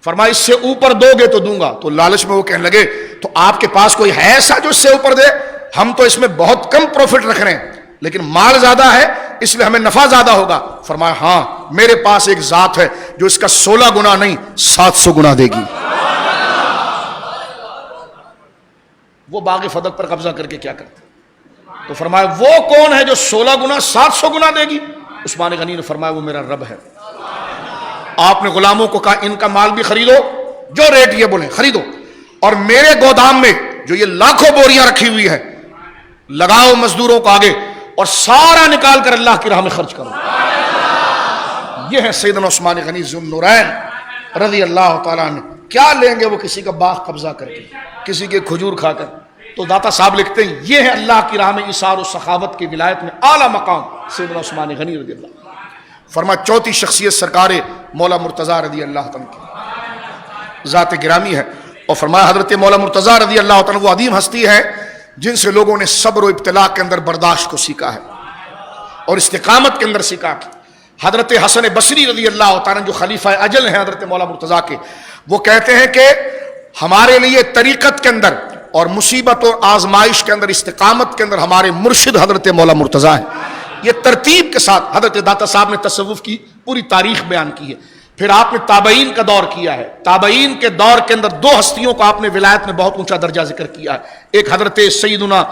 فرما اس سے اوپر دو گے تو دوں گا. تو لالچ میں وہ کہنے لگے تو آپ کے پاس کوئی ہے ایسا جو اس سے اوپر دے؟ ہم تو اس میں بہت کم پروفٹ رکھ رہے ہیں، لیکن مال زیادہ ہے اس لیے ہمیں نفع زیادہ ہوگا. فرمایا ہاں میرے پاس ایک ذات ہے جو اس کا 16 گنا نہیں 700 گنا دے گی. وہ باغ فدق پر قبضہ کر کے کیا کرتے؟ تو فرمایا وہ کون ہے جو 16 گنا 700 گنا دے گی؟ عثمان غنی نے فرمایا وہ میرا رب ہے. آپ نے غلاموں کو کہا ان کا مال بھی خریدو، جو ریٹ یہ بولیں خریدو، اور میرے گودام میں جو یہ لاکھوں بوریاں رکھی ہوئی ہے لگاؤ مزدوروں کو آگے، اور سارا نکال کر اللہ کی راہ میں خرچ کرو. یہ ہے سیدنا عثمان غنی ذو النورین رضی اللہ تعالیٰ عنہ. کیا لیں گے وہ کسی کا باغ قبضہ کر کے، کسی کے کھجور کھا کر؟ تو داتا صاحب لکھتے ہیں یہ ہے اللہ کی راہ میں ایثار و سخاوت کی ولایت میں اعلیٰ مقام سیدنا عثمان غنی رضی اللہ. فرما چوتھی شخصیت سرکار مولا مرتضیٰ رضی اللہ تعالیٰ کی ذات گرامی ہے. اور فرمایا حضرت مولا مرتضیٰ رضی اللہ تعالیٰ وہ عظیم ہستی ہے جن سے لوگوں نے صبر و ابتلاء کے اندر برداشت کو سیکھا ہے اور استقامت کے اندر سیکھا. حضرت حسن بصری رضی اللہ تعالیٰ جو خلیفہ اجل ہیں حضرت مولا مرتضیٰ کے، وہ کہتے ہیں کہ ہمارے لیے طریقت کے اندر اور مصیبت اور آزمائش کے اندر، استقامت کے اندر ہمارے مرشد حضرت مولا مرتضیٰ ہیں. یہ ترتیب کے ساتھ حضرت داتا صاحب نے تصوف کی پوری تاریخ بیان کی ہے. پھر آپ نے تابعین کا دور کیا ہے. تابعین کے دور کے اندر 2 ہستیوں کو آپ نے ولایت میں بہت اونچا درجہ ذکر کیا ہے. ایک حضرت سیدنا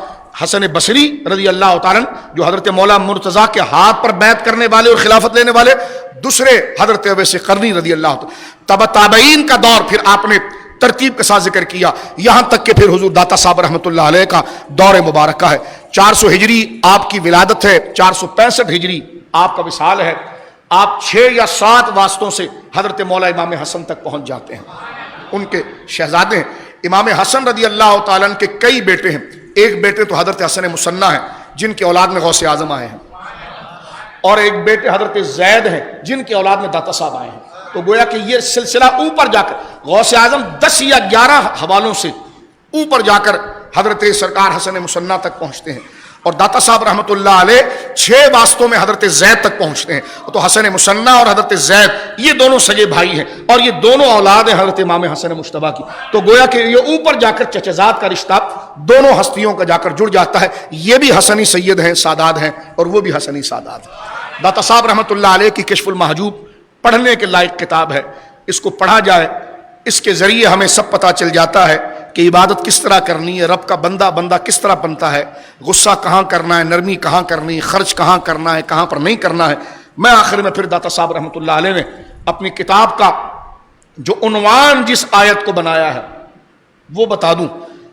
حسن بصری رضی اللہ تعالیٰ جو حضرت مولا مرتضیٰ کے ہاتھ پر بیعت کرنے والے اور خلافت لینے والے، دوسرے حضرت اویس قرنی رضی اللہ تعالیٰ. تابعین کا دور پھر آپ نے ترتیب کے ساتھ ذکر کیا، یہاں تک کہ پھر حضور داتا صاحب رحمۃ اللہ علیہ کا دور مبارکہ ہے. 400 ہجری آپ کی ولادت ہے، 465 ہجری آپ کا وصال ہے. آپ 6 یا 7 واسطوں سے حضرت مولا امام حسن تک پہنچ جاتے ہیں. ان کے شہزادے ہیں امام حسن رضی اللہ تعالیٰ کے کئی بیٹے ہیں. ایک بیٹے تو حضرت حسن مصنع ہیں جن کے اولاد میں غوث اعظم آئے ہیں، اور ایک بیٹے حضرت زید ہیں جن کے اولاد میں داتا صاحب آئے ہیں. تو گویا کہ یہ سلسلہ اوپر جا کر غوث اعظم 10 یا 11 حوالوں سے اوپر جا کر حضرت سرکار حسن مصنع تک پہنچتے ہیں، اور داتا صاحب رحمۃ اللہ علیہ 6 واسطوں میں حضرت زید تک پہنچتے ہیں. تو حسن مصنع اور حضرت زید یہ دونوں سگے بھائی ہیں، اور یہ دونوں اولاد ہیں حضرت امام حسن مجتبیٰ کی. تو گویا کہ یہ اوپر جا کر چچزاد کا رشتہ دونوں ہستیوں کا جا کر جڑ جاتا ہے. یہ بھی حسنی سید ہیں، سادات ہیں، اور وہ بھی حسنی سادات ہیں. داتا صاحب رحمۃ اللہ علیہ کی کشف المحجوب پڑھنے کے لائق کتاب ہے. اس کو پڑھا جائے، اس کے ذریعے ہمیں سب پتہ چل جاتا ہے کہ عبادت کس طرح کرنی ہے، رب کا بندہ کس طرح بنتا ہے، غصہ کہاں کرنا ہے، نرمی کہاں کرنی ہے، خرچ کہاں کرنا ہے، کہاں پر نہیں کرنا ہے. میں آخر میں پھر داتا صاحب رحمۃ اللہ علیہ نے اپنی کتاب کا جو عنوان جس آیت کو بنایا ہے وہ بتا دوں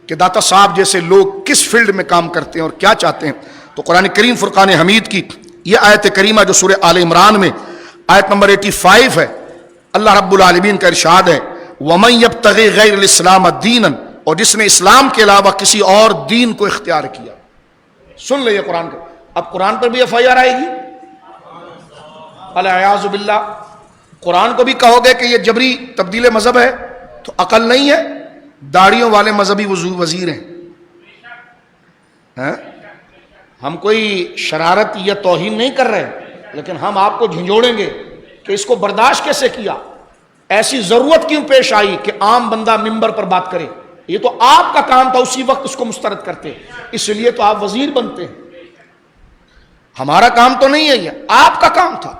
کہ داتا صاحب جیسے لوگ کس فیلڈ میں کام کرتے ہیں اور کیا چاہتے ہیں. تو قرآن کریم فرقان حمید کی یہ آیت کریمہ جو سورہ آل عمران میں آیت نمبر 85 ہے، اللہ رب العالمین کا ارشاد ہے وَمَن يَبْتَغِ غَيْرَ الْإِسْلَامَ دِينًا، اور جس نے اسلام کے علاوہ کسی اور دین کو اختیار کیا. سن لے یہ قرآن کا. اب قرآن پر بھی ایف آئی آر آئے گی العیاذ باللہ. قرآن کو بھی کہو گے کہ یہ جبری تبدیل مذہب ہے تو عقل نہیں ہے. داڑھیوں والے مذہبی وزیر ہیں. ہم کوئی شرارت یا توہین نہیں کر رہے، لیکن ہم آپ کو جھنجھوڑیں گے کہ اس کو برداشت کیسے کیا، ایسی ضرورت کیوں پیش آئی کہ عام بندہ ممبر پر بات کرے. یہ تو آپ کا کام تھا، اسی وقت اس کو مسترد کرتے، اس لیے تو آپ وزیر بنتے ہیں. ہمارا کام تو نہیں ہے، یہ آپ کا کام تھا.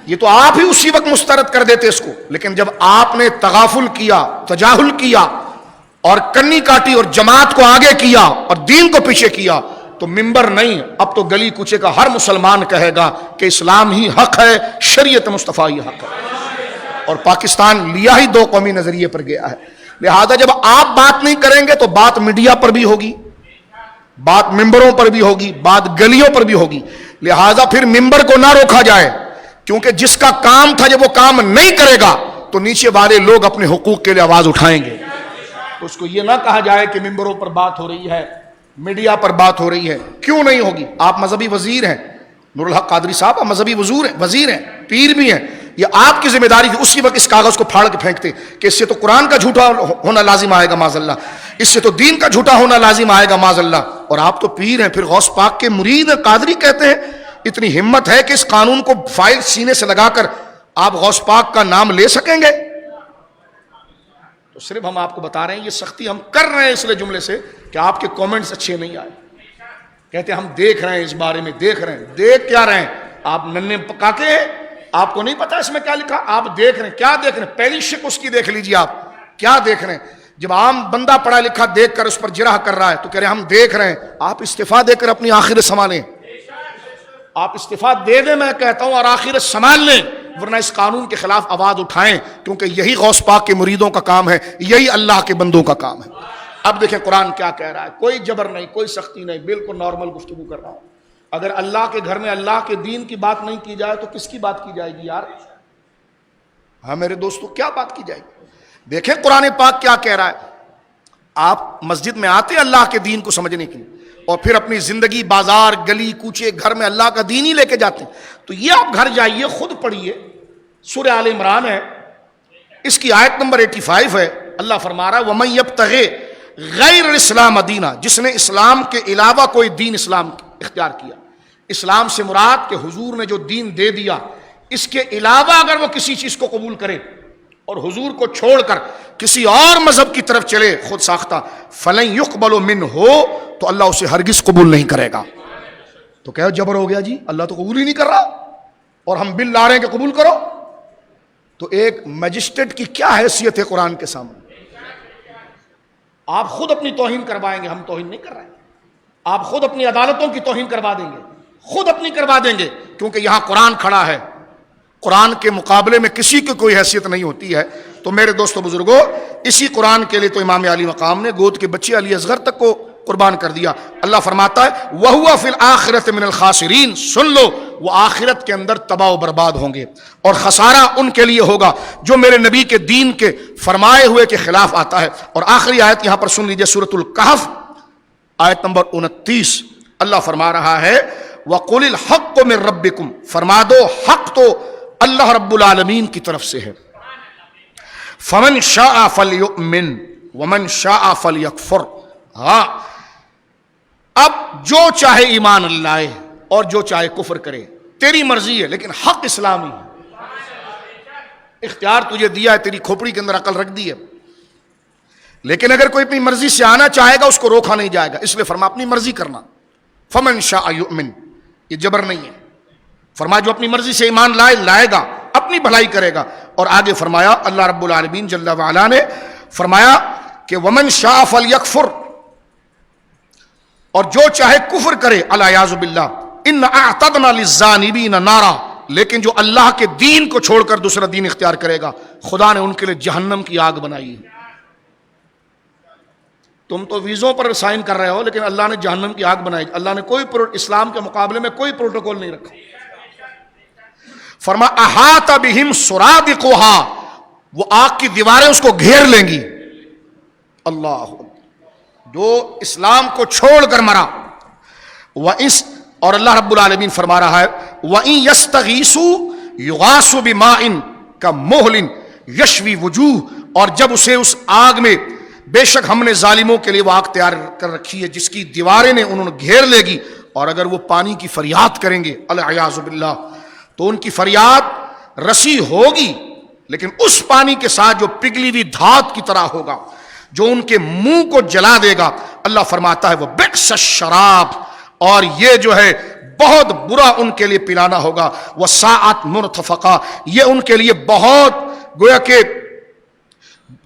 یہ تو آپ ہی اسی وقت مسترد کر دیتے اس کو. لیکن جب آپ نے تغافل کیا، تجاہل کیا اور کنی کاٹی اور جماعت کو آگے کیا اور دین کو پیچھے کیا تو ممبر نہیں، اب تو گلی کوچے کا ہر مسلمان کہے گا کہ اسلام ہی حق ہے، شریعت مصطفیٰ ہی حق ہے. اور پاکستان لیا ہی دو قومی نظریے پر گیا ہے. لہذا جب آپ بات نہیں کریں گے تو بات میڈیا پر بھی ہوگی، بات ممبروں پر بھی ہوگی، بات گلیوں پر بھی ہوگی. لہذا پھر ممبر کو نہ روکا جائے، کیونکہ جس کا کام تھا جب وہ کام نہیں کرے گا تو نیچے والے لوگ اپنے حقوق کے لیے آواز اٹھائیں گے. اس کو یہ نہ کہا جائے کہ ممبروں پر بات ہو رہی ہے، میڈیا پر بات ہو رہی ہے. کیوں نہیں ہوگی؟ آپ مذہبی وزیر ہیں، نور الحق قادری صاحب آپ مذہبی وزیر ہیں، پیر بھی ہیں. یہ آپ کی ذمہ داری تھی اسی وقت اس کاغذ کو پھاڑ کے پھینکتے کہ اس سے تو قرآن کا جھوٹا ہونا لازم آئے گا معاذ اللہ، اس سے تو دین کا جھوٹا ہونا لازم آئے گا معاذ اللہ. اور آپ تو پیر ہیں، پھر غوث پاک کے مرید ہیں. قادری کہتے ہیں اتنی ہمت ہے کہ اس قانون کو فائل سینے سے لگا کر آپ غوث پاک کا نام لے سکیں گے؟ تو صرف ہم آپ کو بتا رہے ہیں یہ سختی ہم کر رہے ہیں اس لیے جملے سے کہ آپ کے کامنٹس اچھے نہیں آئے. کہتے ہیں ہم دیکھ رہے ہیں، اس بارے میں دیکھ رہے ہیں. دیکھ کیا رہے ہیں؟ آپ ننھے پکا کے ہیں، آپ کو نہیں پتا اس میں کیا لکھا. آپ دیکھ رہے ہیں. کیا دیکھ رہے ہیں؟ پہلی شک اس کی دیکھ لیجیے. آپ کیا دیکھ رہے ہیں؟ جب عام بندہ پڑھا لکھا دیکھ کر اس پر جرح کر رہا ہے تو کہہ رہے ہیں ہم دیکھ رہے ہیں. آپ استعفیٰ دے کر اپنی آخرت سنبھالیں. آپ استعفیٰ دے دیں میں کہتا ہوں، اور آخرت سنبھال لیں، ورنہ اس قانون کے خلاف آواز اٹھائیں، کیونکہ یہی غوث پاک کے مریدوں کا کام ہے، یہی اللہ کے بندوں کا کام ہے. اب دیکھیں قرآن کیا کہہ رہا ہے. کوئی جبر نہیں، کوئی سختی نہیں، بالکل نارمل گفتگو کر رہا ہوں. اگر اللہ کے گھر میں اللہ کے دین کی بات نہیں کی جائے تو کس کی بات کی جائے گی یار؟ ہاں میرے دوستو، کیا بات کی جائے گی؟ دیکھیں قرآن پاک کیا کہہ رہا ہے. آپ مسجد میں آتے اللہ کے دین کو سمجھنے کے لیے اور پھر اپنی زندگی بازار گلی کوچے گھر میں اللہ کا دین ہی لے کے جاتے ہیں. تو یہ آپ گھر جائیے، خود پڑھیے. سورہ آل عمران ہے، اس کی آیت نمبر 85 ہے. اللہ فرما رہا ہے وَمَن يَبْتَغِ غَيْرَ الْإِسْلَامَ دِينًا، جس نے اسلام کے علاوہ کوئی دین اسلام اختیار کیا. اسلام سے مراد کہ حضور نے جو دین دے دیا اس کے علاوہ اگر وہ کسی چیز کو قبول کرے اور حضور کو چھوڑ کر کسی اور مذہب کی طرف چلے خود ساختہ، فَلَن يُقْبَلُ مِنْهُ، تو اللہ اسے ہرگز قبول نہیں کرے گا. تو کہو جبر ہو گیا جی، اللہ تو قبول ہی نہیں کر رہا اور ہم بل لا رہے ہیں کہ قبول کرو. تو ایک مجسٹریٹ کی کیا حیثیت ہے قرآن کے سامنے؟ آپ خود اپنی توہین کروائیں گے، ہم توہین نہیں کر رہے ہیں. آپ خود اپنی عدالتوں کی توہین کروا دیں گے، خود اپنی کروا دیں گے، کیونکہ یہاں قرآن کھڑا ہے. قرآن کے مقابلے میں کسی کی کوئی حیثیت نہیں ہوتی ہے. تو میرے دوستو بزرگوں، اسی قرآن کے لیے تو امام علی مقام نے گود کے بچے علی اصغر تک کو قربان کر دیا. اللہ فرماتا ہے وَهُوَ فِي الْآخِرَةِ مِنَ الْخَاسِرِينَ، سن لو وہ آخرت کے اندر تباہ و برباد ہوں گے اور خسارہ ان کے لیے ہوگا جو میرے نبی کے دین کے فرمائے ہوئے کے خلاف آتا ہے. اور آخری آیت یہاں پر سن لیجئے، سورۃ الکہف آیت نمبر 29. اللہ فرما رہا ہے وَقُلِ الْحَقُّ مِن رَبِّكُمْ، فرما دو حق تو اللہ رب العالمین کی طرف سے ہے. فَمَنْ شَاءَ فَلْيُؤْمِنْ وَمَنْ شَاءَ فَلْيَكْفُرْ. ہاں اب جو چاہے ایمان لائے اور جو چاہے کفر کرے، تیری مرضی ہے، لیکن حق اسلامی ہے. اختیار تجھے دیا ہے، تیری کھوپڑی کے اندر عقل رکھ دی ہے. لیکن اگر کوئی اپنی مرضی سے آنا چاہے گا اس کو روکا نہیں جائے گا. اس لیے فرما اپنی مرضی کرنا. فمن شاء یؤمن، یہ جبر نہیں ہے. فرما جو اپنی مرضی سے ایمان لائے گا، اپنی بھلائی کرے گا. اور آگے فرمایا اللہ رب العالمین جل وعلا نے فرمایا کہ ومن شاء فلیکفر، اور جو چاہے کفر کرے. العیاذ باللہ. ان اعتدنا للظالمین نارا، لیکن جو اللہ کے دین کو چھوڑ کر دوسرا دین اختیار کرے گا خدا نے ان کے لیے جہنم کی آگ بنائی ہے. تم تو ویزوں پر سائن کر رہے ہو لیکن اللہ نے جہنم کی آگ بنائی. اللہ نے کوئی اسلام کے مقابلے میں کوئی پروٹوکول نہیں رکھا. فرما احاط بہم سرادقها، وہ آگ کی دیواریں اس کو گھیر لیں گی. اللہ جو اسلام کو چھوڑ کر مرا. اور اللہ رب العالمین فرما رہا ہے وَإِن يَسْتَغِيثُوا يُغَاثُوا بِمَاءٍ كَمُهْلٍ يَشْوِي وُجُوهَ. اور جب اسے اس آگ میں، بے شک ہم نے ظالموں کے لیے وہ آگ تیار کر رکھی ہے جس کی دیواریں نے انہوں نے گھیر لے گی، اور اگر وہ پانی کی فریاد کریں گے العیاذ باللہ تو ان کی فریاد رسی ہوگی، لیکن اس پانی کے ساتھ جو پگھلی ہوئی دھات کی طرح ہوگا، جو ان کے منہ کو جلا دے گا. اللہ فرماتا ہے وہ بئس الشراب، اور یہ جو ہے بہت برا ان کے لیے پلانا ہوگا. وساعت مرتفقہ، یہ ان کے لیے بہت، گویا کہ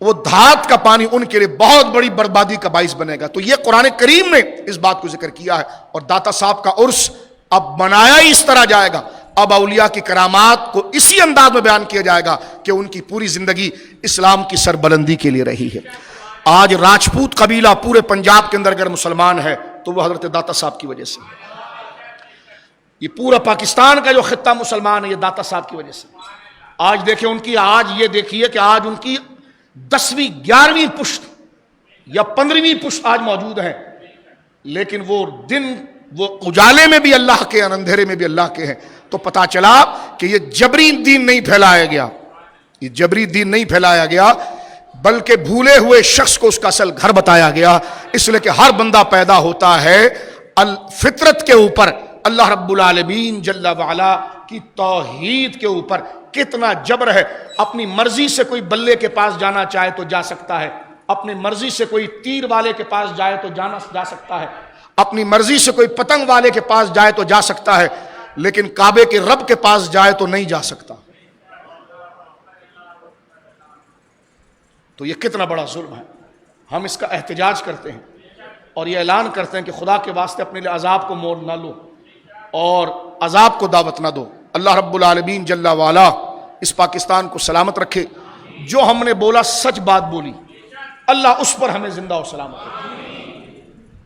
وہ دھات کا پانی ان کے لیے بہت بڑی بربادی کا باعث بنے گا. تو یہ قرآن کریم نے اس بات کو ذکر کیا ہے. اور داتا صاحب کا عرس اب منایا ہی اس طرح جائے گا. اب اولیاء کی کرامات کو اسی انداز میں بیان کیا جائے گا کہ ان کی پوری زندگی اسلام کی سربلندی کے لیے رہی ہے. آج راجپوت قبیلہ پورے پنجاب کے اندر اگر مسلمان ہے تو وہ حضرت داتا صاحب کی وجہ سے. یہ پورا پاکستان کا جو خطہ مسلمان ہے یہ داتا صاحب کی وجہ سے. آج دیکھیں ان کی، آج یہ دیکھیے کہ آج ان کی 10ویں 11ویں پشت یا 15ویں پشت آج موجود ہے، لیکن وہ دن وہ اجالے میں بھی اللہ کے، اندھیرے میں بھی اللہ کے ہیں. تو پتا چلا کہ یہ جبری دین نہیں پھیلایا گیا، یہ جبری دین نہیں پھیلایا گیا، بلکہ بھولے ہوئے شخص کو اس کا اصل گھر بتایا گیا. اس لیے کہ ہر بندہ پیدا ہوتا ہے الفطرت کے اوپر. اللہ رب العالمین جل وعلا کی توحید کے اوپر کتنا جبر ہے. اپنی مرضی سے کوئی بلے کے پاس جانا چاہے تو جا سکتا ہے، اپنی مرضی سے کوئی تیر والے کے پاس جائے تو جا سکتا ہے، اپنی مرضی سے کوئی پتنگ والے کے پاس جائے تو جا سکتا ہے، لیکن کعبے کے رب کے پاس جائے تو نہیں جا سکتا. تو یہ کتنا بڑا ظلم ہے. ہم اس کا احتجاج کرتے ہیں اور یہ اعلان کرتے ہیں کہ خدا کے واسطے اپنے لیے عذاب کو موڑ نہ لو اور عذاب کو دعوت نہ دو. اللہ رب العالمین جل وعلا اس پاکستان کو سلامت رکھے. جو ہم نے بولا سچ بات بولی، اللہ اس پر ہمیں زندہ و سلامت رکھے.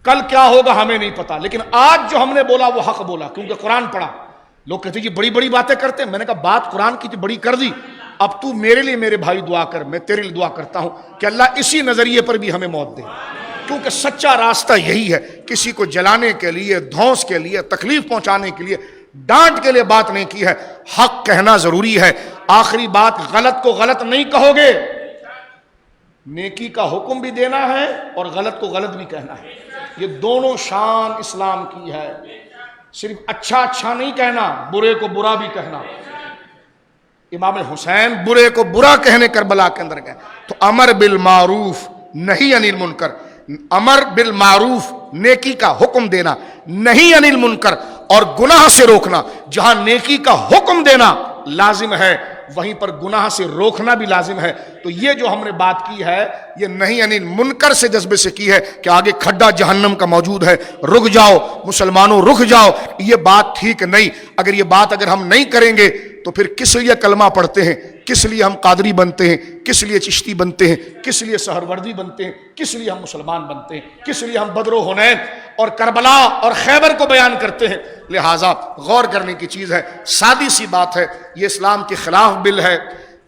کل کیا ہوگا ہمیں نہیں پتا، لیکن آج جو ہم نے بولا وہ حق بولا، کیونکہ قرآن پڑھا. لوگ کہتے ہیں یہ بڑی بڑی باتیں کرتے ہیں. میں نے کہا بات قرآن کی بڑی کر دی، اب تو میرے لیے میرے بھائی دعا کر، میں تیرے لیے دعا کرتا ہوں کہ اللہ اسی نظریے پر بھی ہمیں موت دے. کیونکہ سچا راستہ یہی ہے. کسی کو جلانے کے لیے، دھونس کے لیے، تکلیف پہنچانے کے لیے، ڈانٹ کے لیے بات نہیں کی ہے. حق کہنا ضروری ہے. آخری بات، غلط کو غلط نہیں کہو گے. نیکی کا حکم بھی دینا ہے اور غلط کو غلط بھی کہنا ہے. یہ دونوں شان اسلام کی ہے. صرف اچھا اچھا نہیں کہنا، برے کو برا بھی کہنا. امام حسین برے کو برا کہنے کربلا کے اندر گئے تو امر بالمعروف نہیں عن المنکر. امر بالمعروف نیکی کا حکم دینا، نہیں عن المنکر، اور گناہ سے روکنا. جہاں نیکی کا حکم دینا لازم ہے وہیں پر گناہ سے روکنا بھی لازم ہے. تو یہ جو ہم نے بات کی ہے یہ نہیں عن المنکر سے جذبے سے کی ہے کہ آگے کھڈا جہنم کا موجود ہے، رک جاؤ مسلمانوں، رک جاؤ. یہ بات ٹھیک نہیں. اگر یہ بات اگر ہم نہیں کریں گے تو پھر کس لیے کلمہ پڑھتے ہیں، کس لیے ہم قادری بنتے ہیں، کس لیے چشتی بنتے ہیں، کس لیے سہروردی بنتے ہیں، کس لیے ہم مسلمان بنتے ہیں، کس لیے ہم بدر و حنین اور کربلا اور خیبر کو بیان کرتے ہیں. لہٰذا غور کرنے کی چیز ہے. سادی سی بات ہے، یہ اسلام کے خلاف بل ہے،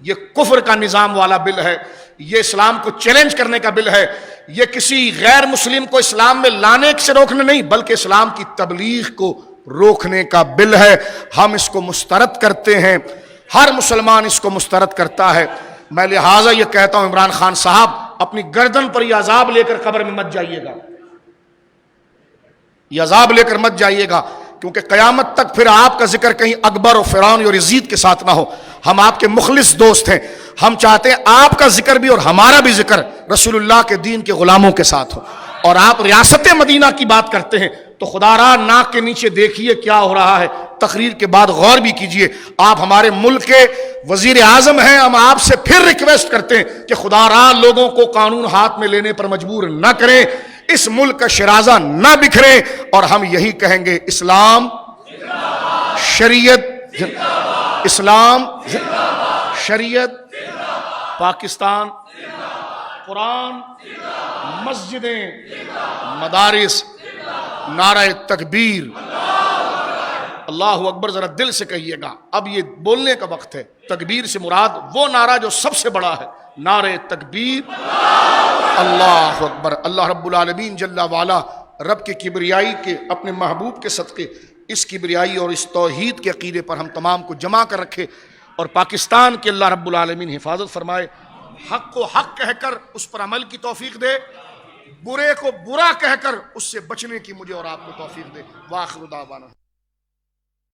یہ کفر کا نظام والا بل ہے، یہ اسلام کو چیلنج کرنے کا بل ہے. یہ کسی غیر مسلم کو اسلام میں لانے سے روکنے نہیں بلکہ اسلام کی تبلیغ کو روکنے کا بل ہے. ہم اس کو مسترد کرتے ہیں، ہر مسلمان اس کو مسترد کرتا ہے. میں لہٰذا یہ کہتا ہوں عمران خان صاحب اپنی گردن پر یہ عذاب لے کر قبر میں مت جائیے گا، یہ عذاب لے کر مت جائیے گا، کیونکہ قیامت تک پھر آپ کا ذکر کہیں اکبر اور فرعون اور یزید کے ساتھ نہ ہو. ہم آپ کے مخلص دوست ہیں. ہم چاہتے ہیں آپ کا ذکر بھی اور ہمارا بھی ذکر رسول اللہ کے دین کے غلاموں کے ساتھ ہو. اور آپ ریاست مدینہ کی بات کرتے ہیں تو خدا را ناک کے نیچے دیکھیے کیا ہو رہا ہے. تقریر کے بعد غور بھی کیجئے. آپ ہمارے ملک کے وزیر اعظم ہیں. ہم آپ سے پھر ریکویسٹ کرتے ہیں کہ خدا را لوگوں کو قانون ہاتھ میں لینے پر مجبور نہ کریں، اس ملک کا شرازہ نہ بکھرے. اور ہم یہی کہیں گے، اسلام شریعت، اسلام شریعت، پاکستان، قرآن، مسجدیں، مدارس، نعرہ تکبیر، اللہ اکبر ذرا دل سے کہیے گا، اب یہ بولنے کا وقت ہے۔ تکبیر سے مراد وہ نعرہ جو سب سے بڑا ہے، نعرہ تکبیر، اللہ اکبر۔ اللہ رب العالمین جل وعلا رب کے کبریائی کے، اپنے محبوب کے صدقے اس کبریائی اور اس توحید کے عقیدے پر ہم تمام کو جمع کر رکھے، اور پاکستان کے اللہ رب العالمین حفاظت فرمائے۔ حق کو حق کہہ کر اس پر عمل کی توفیق دے، برے کو برا کہہ کر اس سے بچنے کی مجھے اور آپ کو توفیق دے۔ وآخر دعوانا